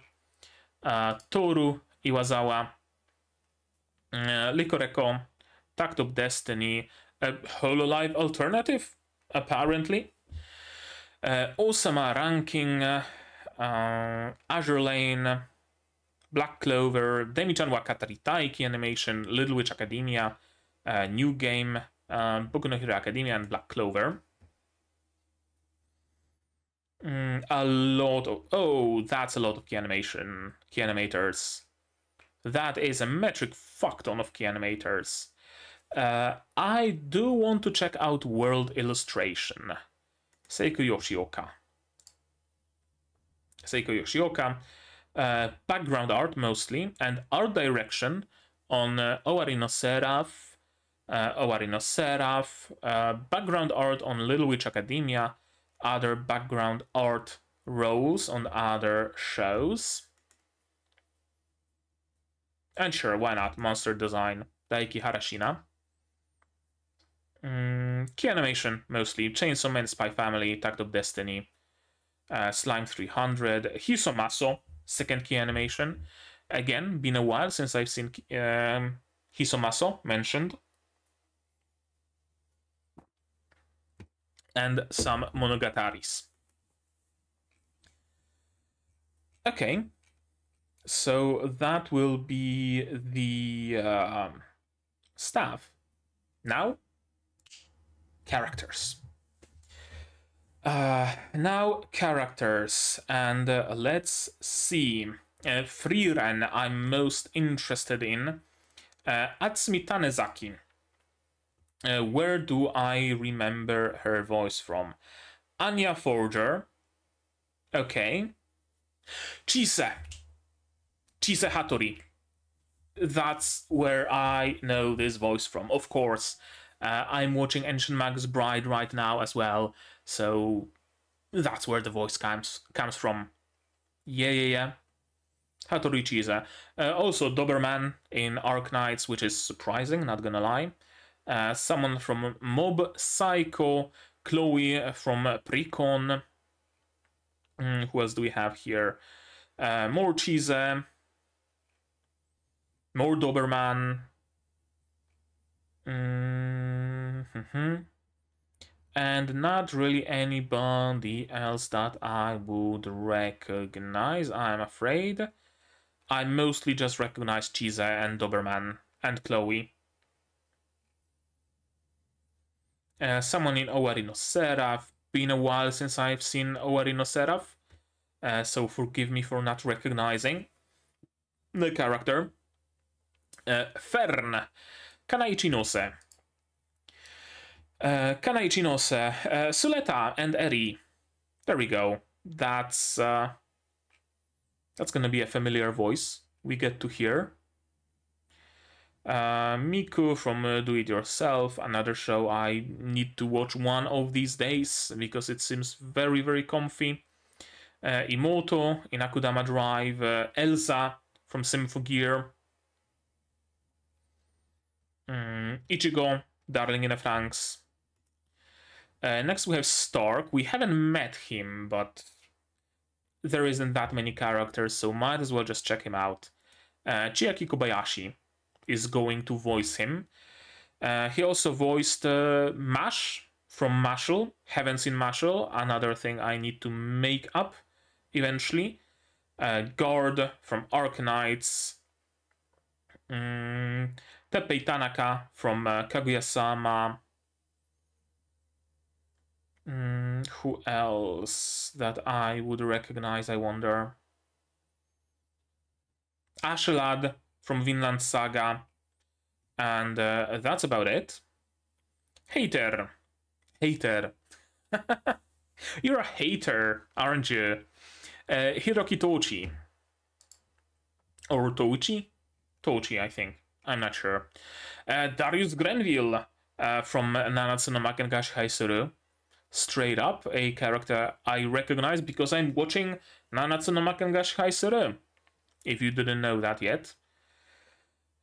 Speaker 1: Toru Iwasawa, Likoreko, Tact of Destiny, Hololive Alternative, apparently. Osama Ranking, Azure Lane, Black Clover, Demi-chan wa Katari Taiki Animation, Little Witch Academia, New Game, Boku no Hero Academia, and Black Clover. A lot of... Oh, that's a lot of key animators. That is a metric fuck ton of key animators. I do want to check out World Illustration. Seiko Yoshioka. Background art mostly, and art direction on Owari no Seraph, background art on Little Witch Academia, other background art roles on other shows. And sure, why not? Monster design, Daiki Harashina. Key animation, mostly. Chainsaw Man, Spy Family, Tact of Destiny, Slime 300, Hisomaso, second key animation. Again, been a while since I've seen Hisomaso mentioned. And some Monogataris. Okay, so that will be the staff. Now, characters. Now characters, and let's see. Frieren I'm most interested in. Atsumi Tanezaki. Where do I remember her voice from? Anya Forger. Okay. Chise Hattori. That's where I know this voice from, of course. I'm watching Ancient Mag's Bride right now as well, so that's where the voice comes from. Yeah. Hattori Chise. Also Doberman in Arknights, which is surprising, not gonna lie. Someone from Mob Psycho, Chloe from Precon. Who else do we have here? More Chise, more Doberman. And not really anybody else that I would recognize, I'm afraid. I mostly just recognize Chise and Doberman and Chloe. Someone in Owari no Seraph. Been a while since I've seen Owari no Seraph, so forgive me for not recognizing the character. Fern, Kanaichi Nose. Suleta and Eri. There we go. That's gonna be a familiar voice we get to hear. Miku from Do It Yourself, another show I need to watch one of these days because it seems very, very comfy. Imoto in Akudama Drive, Elsa from Symphogear, Ichigo, Darling in the Franxx. Next we have Stark. We haven't met him, but there isn't that many characters, so might as well just check him out. Chiaki Kobayashi is going to voice him. He also voiced Mash from Mashal. Haven't seen Mashal, another thing I need to make up eventually. Guard from Arknights. Teppei Tanaka from Kaguya-sama. Who else that I would recognize, I wonder? Ashelad from Vinland Saga. And that's about it. Hater. Hater. You're a hater, aren't you? Hiroki Tochi. Or Tochi? Tochi, I think. I'm not sure. Darius Grenville from Nanatsu no Makengashi Haisuru. Straight up, a character I recognize because I'm watching Nanatsu no Makengashi Haisuru. If you didn't know that yet.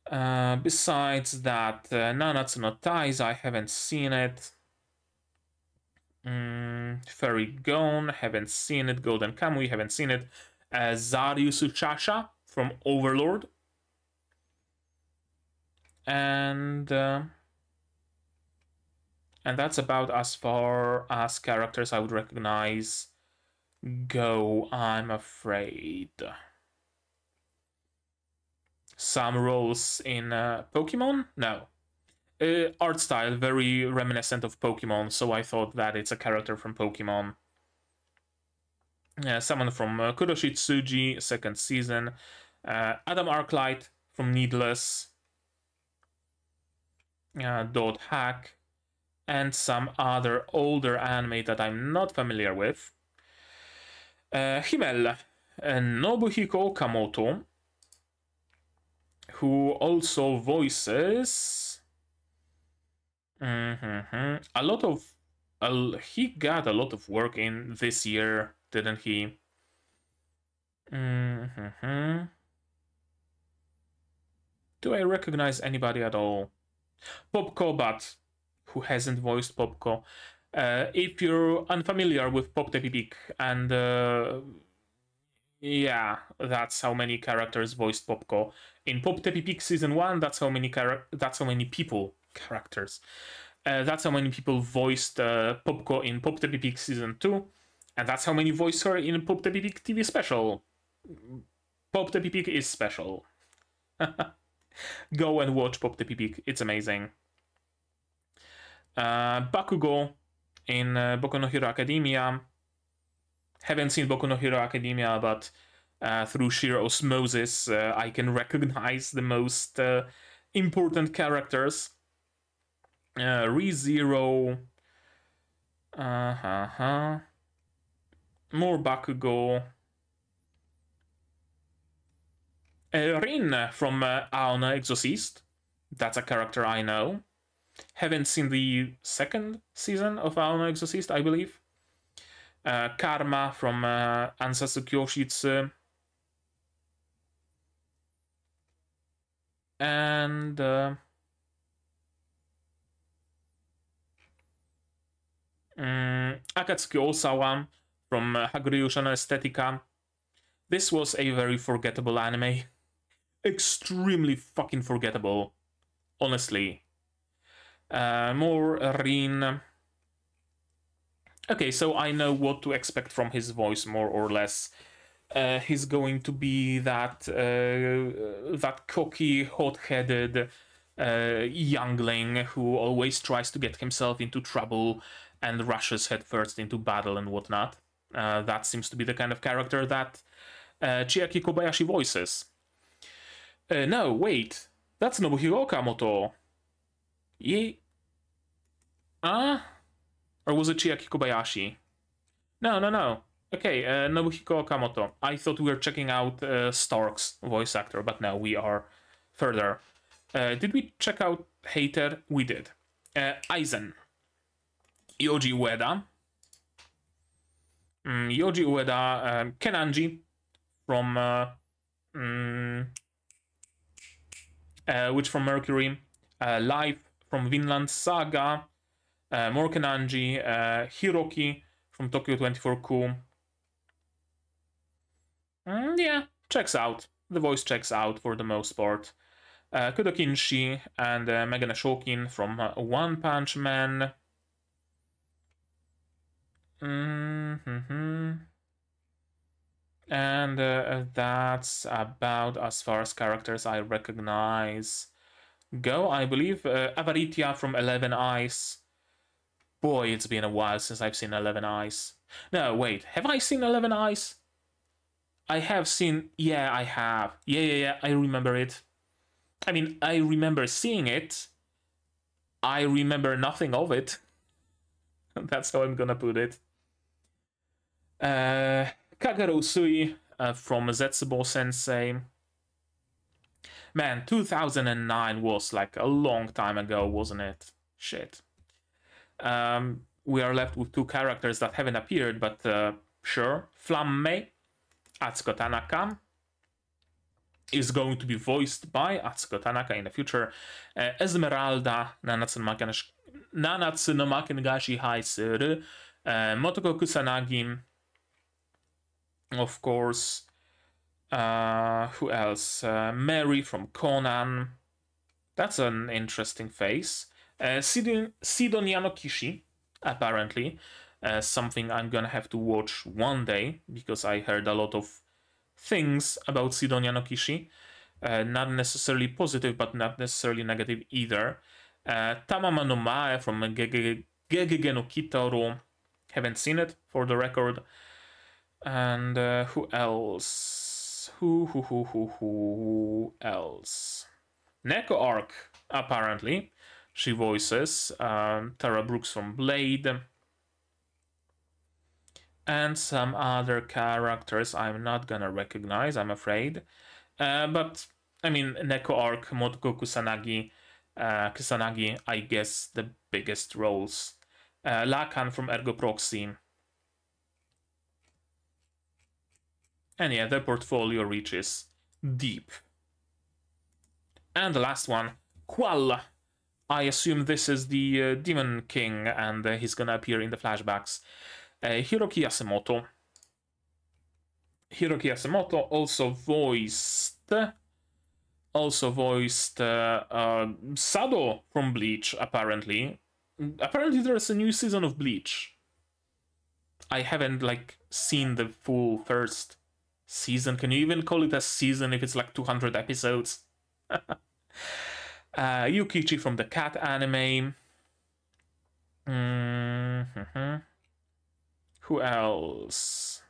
Speaker 1: Besides that, Nanatsu no Tais, I haven't seen it. Fairy Gone, haven't seen it. Golden Kamui, haven't seen it. Zaryu Tsuchasha from Overlord. And that's about as far as characters I would recognize go, I'm afraid. Some roles in Pokemon? No. Art style, very reminiscent of Pokemon, so I thought that it's a character from Pokemon. Someone from Kuroshi Tsuji, second season. Adam Arclight from Needless. Dot Hack. And some other older anime that I'm not familiar with. Himmel, Nobuhiko Okamoto, who also voices a lot of... he got a lot of work in this year, didn't he? Do I recognize anybody at all? Popko, but who hasn't voiced Popko? If you're unfamiliar with Pop Tepi Peak, and yeah, that's how many characters voiced Popko. In Pop Tepi Peak Season 1, that's how many That's how many people voiced Popko in Pop Tepi Peak Season 2, and that's how many voiced her in Pop Tepi Peak TV special. Pop Tepi Peak is special. Go and watch Pop Tepi Peak, it's amazing. Bakugo in Boku no Hero Academia. Haven't seen Boku no Hero Academia, but through sheer osmosis, I can recognize the most important characters. ReZero. More Bakugo. Rin from Aona Exorcist. That's a character I know. Haven't seen the second season of Aona Exorcist, I believe. Karma from Ansasu Kyoshitsu. And Akatsuki Osawa from Hakuryu no Aesthetica. This was a very forgettable anime. Extremely fucking forgettable. Honestly. More Rin. Okay, so I know what to expect from his voice, more or less. He's going to be that that cocky, hot-headed youngling who always tries to get himself into trouble and rushes headfirst into battle and whatnot. That seems to be the kind of character that Chiaki Kobayashi voices. No, wait. That's Nobuhiro Okamoto. Or was it Chiaki Kobayashi? No. Okay, Nobuhiko Okamoto. I thought we were checking out Stark's voice actor, but no, we are further. Did we check out Hater? We did. Aizen. Yoji Ueda. Yoji Ueda. Kenanji from... Witch from Mercury. Life from Vinland Saga. More Kenanji. Hiroki from Tokyo 24Q. Yeah, checks out. The voice checks out for the most part. Kudokinshi and Megan Ashokin from One Punch Man. And that's about as far as characters I recognize go. I believe Avaritia from 11 Eyes. Boy, it's been a while since I've seen 11 Eyes. No, wait, have I seen 11 Eyes? I have seen... Yeah, I have. Yeah, I remember it. I mean, I remember seeing it. I remember nothing of it. That's how I'm gonna put it. Kagero Usui from Zetsubo Sensei. Man, 2009 was like a long time ago, wasn't it? Shit. We are left with two characters that haven't appeared, but sure. Flamme, Atsuko Tanaka, is going to be voiced by Atsuko Tanaka in the future. Esmeralda, Nanatsu no Makegashi Haisuru, Motoko Kusanagi, of course. Who else? Mary from Conan. That's an interesting face. Sidonia no Kishi, apparently. Something I'm gonna have to watch one day, because I heard a lot of things about Sidonia no Kishi. Not necessarily positive, but not necessarily negative either. Tamama no Mae from Gegege no Kitaro. Haven't seen it, for the record. And who else? Who else? Neko Arc, apparently. She voices Tara Brooks from Blade. And some other characters I'm not gonna recognize, I'm afraid. But, I mean, Neko Arc, Motoko Kusanagi, I guess the biggest roles. Lakan from Ergo Proxy. And yeah, the portfolio reaches deep. And the last one, Qual. I assume this is the Demon King, and he's gonna appear in the flashbacks. Hiroki Yasumoto. Hiroki Yasumoto also voiced Sado from Bleach, apparently. Apparently there's a new season of Bleach. I haven't, like, seen the full first season. Can you even call it a season if it's like 200 episodes? Yukichi from the Cat anime. Who else?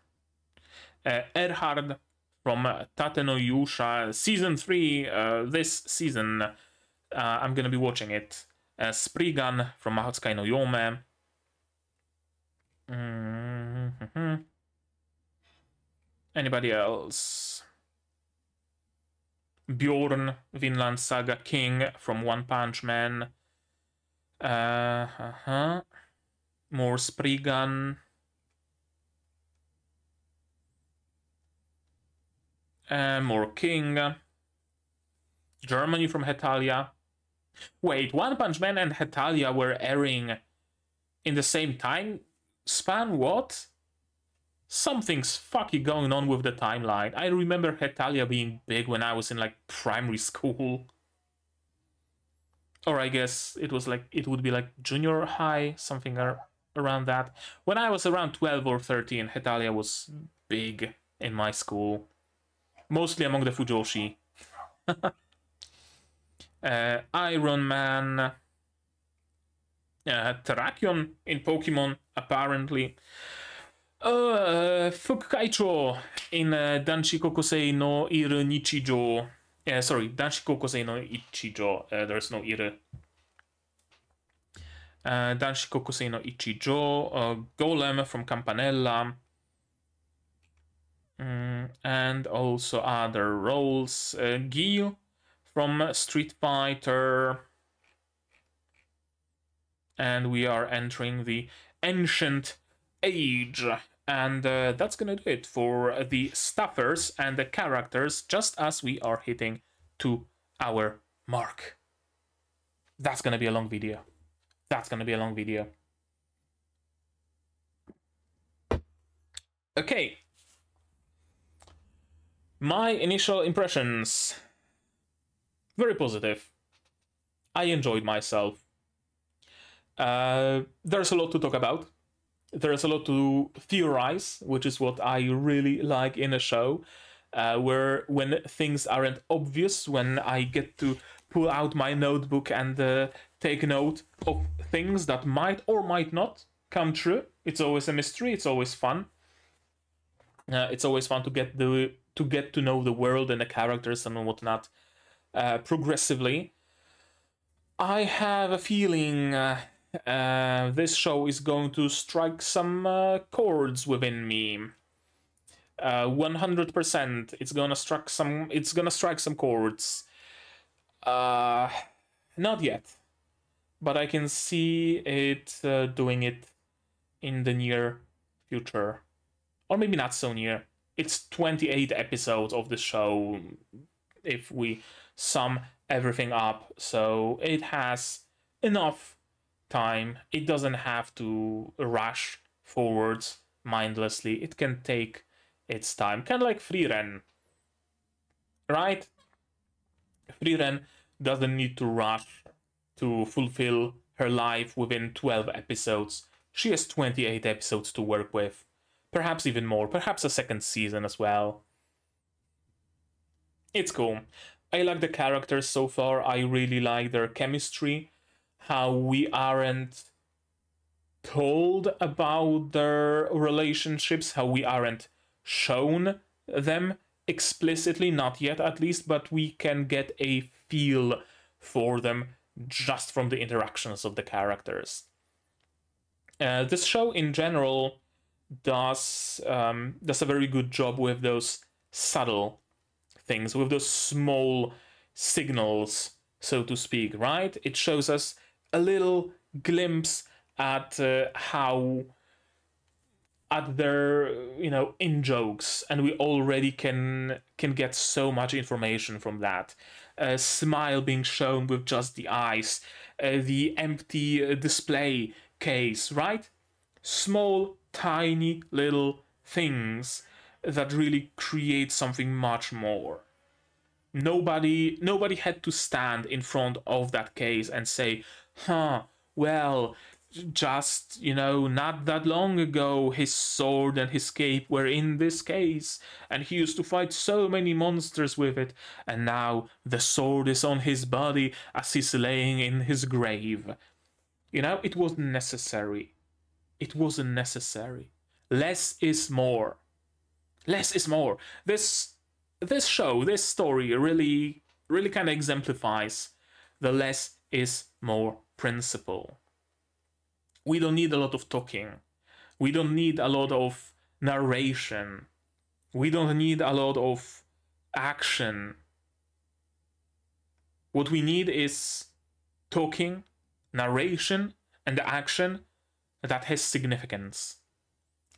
Speaker 1: Erhard from Tate no Yusha. Season 3, this season. I'm gonna be watching it. Spriggan from Mahotsukai no Yome. Anybody else? Bjorn, Vinland Saga King from One Punch Man. More Spriggan. More King. Germany from Hetalia. Wait, One Punch Man and Hetalia were airing in the same time span? What? Something's fucking going on with the timeline. I remember Hetalia being big when I was in like primary school. Or I guess it was like, it would be like junior high, something around that. When I was around 12 or 13, Hetalia was big in my school. Mostly among the Fujoshi. Iron Man. Terrakion in Pokemon, apparently. Fukaicho in Danshi Kokosei no Iru Nichijo. Sorry, Danshi Kokosei no Ichijo. There's no Iru. Danshi Kokosei no Ichijo. Golem from Campanella. And also other roles. Gil from Street Fighter. And we are entering the Ancient Age. And that's gonna do it for the staffers and the characters, just as we are hitting 2 hour mark. That's gonna be a long video. That's gonna be a long video. Okay. My initial impressions. Very positive. I enjoyed myself. There's a lot to talk about. There's a lot to theorize, which is what I really like in a show, where when things aren't obvious, when I get to pull out my notebook and take note of things that might or might not come true. It's always a mystery. It's always fun. It's always fun to get to know the world and the characters and whatnot progressively. I have a feeling this show is going to strike some chords within me. 100%, it's gonna strike some chords. Not yet, but I can see it doing it in the near future, or maybe not so near. It's 28 episodes of the show if we sum everything up, so it has enough time. It doesn't have to rush forwards mindlessly. It can take its time, kind of like Frieren, right? Frieren doesn't need to rush to fulfill her life within 12 episodes. She has 28 episodes to work with, perhaps even more, perhaps a second season as well. It's cool. I like the characters so far. I really like their chemistry, how we aren't told about their relationships, how we aren't shown them explicitly, not yet at least, but we can get a feel for them just from the interactions of the characters. This show in general does a very good job with those subtle things, with those small signals, so to speak, right? It shows us a little glimpse at how at their in jokes, and we already can get so much information from that. A smile being shown with just the eyes, the empty display case, right? Small, tiny little things that really create something much more. Nobody had to stand in front of that case and say, well, just, not that long ago, his sword and his cape were in this case, and he used to fight so many monsters with it, and now the sword is on his body as he's laying in his grave. It wasn't necessary. It wasn't necessary. Less is more. Less is more. This show, this story really kind of exemplifies the less is more principle. We don't need a lot of talking. We don't need a lot of narration. We don't need a lot of action. What we need is talking, narration, and action that has significance.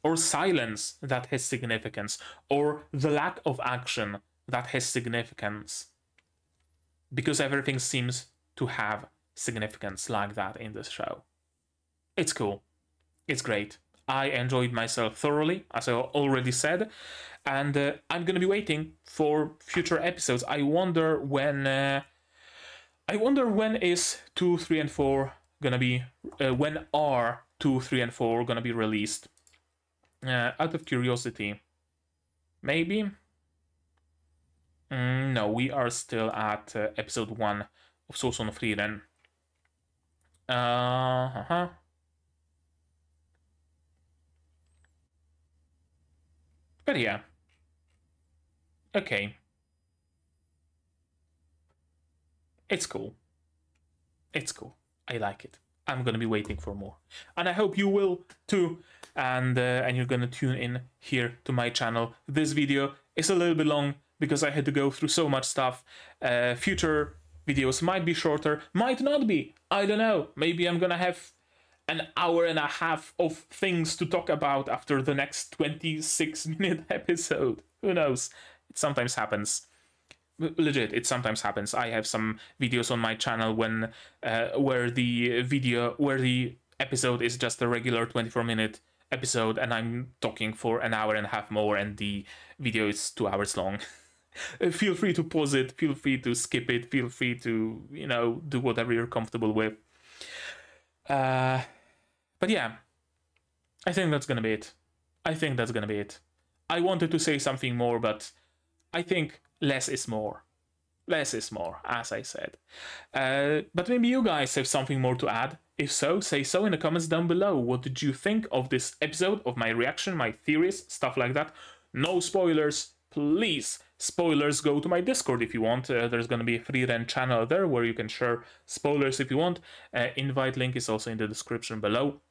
Speaker 1: Or silence that has significance. Or the lack of action that has significance. Because everything seems to have significance like that in this show. It's cool. It's great. I enjoyed myself thoroughly, as I already said, and I'm gonna be waiting for future episodes. I wonder when is 2, 3, and 4 gonna be. When are 2, 3, and 4 gonna be released? Out of curiosity, maybe. No, we are still at episode 1 of Sousou no Frieren. But yeah. Okay. It's cool. It's cool. I like it. I'm gonna be waiting for more. And I hope you will too. And you're gonna tune in here to my channel. This video is a little bit long, because I had to go through so much stuff. Future videos might be shorter, might not be. I don't know. Maybe I'm gonna have an hour and a half of things to talk about after the next 26-minute episode. Who knows? It sometimes happens. Legit, it sometimes happens. I have some videos on my channel when where the episode is just a regular 24-minute episode, and I'm talking for an hour and a half more, and the video is 2 hours long. Feel free to pause it. Feel free to skip it. Feel free to, you know, do whatever you're comfortable with. But yeah, I think that's gonna be it. I think that's gonna be it. I wanted to say something more, but I think less is more. Less is more, as I said. But maybe you guys have something more to add. If so, say so in the comments down below. What did you think of this episode, of my reaction, my theories, stuff like that? No spoilers, please. Spoilers, go to my Discord if you want. There's going to be a Frieren channel there where you can share spoilers if you want. Invite link is also in the description below.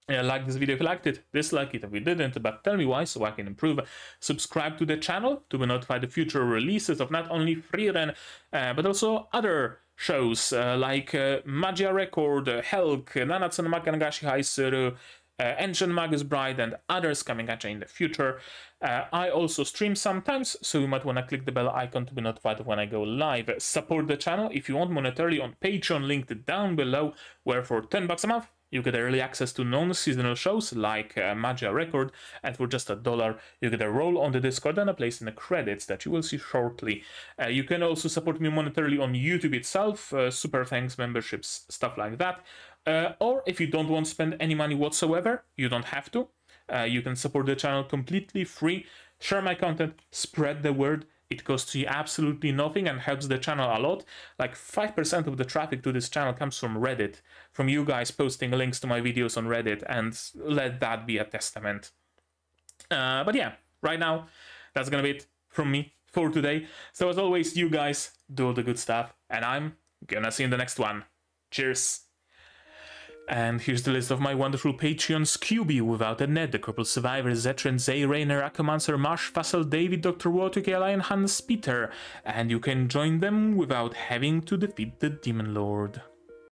Speaker 1: Like this video if you liked it, dislike it if you didn't, but tell me why so I can improve. Subscribe to the channel to be notified of future releases of not only Frieren, but also other shows like Magia Record, Helk, Nanatsu no Makanagashi Haisuru, Ancient Magus Bride, and others coming at you in the future. I also stream sometimes, so you might want to click the bell icon to be notified when I go live. Support the channel if you want monetarily on Patreon, linked down below, where for $10 a month you get early access to non-seasonal shows like Magia Record, and for just $1 you get a role on the Discord and a place in the credits that you will see shortly. You can also support me monetarily on YouTube itself, super thanks, memberships, stuff like that. Or if you don't want to spend any money whatsoever, you don't have to. You can support the channel completely free, share my content, spread the word. It costs you absolutely nothing and helps the channel a lot. Like 5% of the traffic to this channel comes from Reddit, from you guys posting links to my videos on Reddit, and let that be a testament. But yeah, right now, that's gonna be it from me for today. So as always, you guys do all the good stuff, and I'm gonna see you in the next one. Cheers! And here's the list of my wonderful Patreons: QB, Without a Net, The Crippled Survivor, Zetran, Zay, Rainer, Akamancer, Marsh, Fassel, David, Dr. Wartuke, Lion, Hans, Peter, and you can join them without having to defeat the Demon Lord.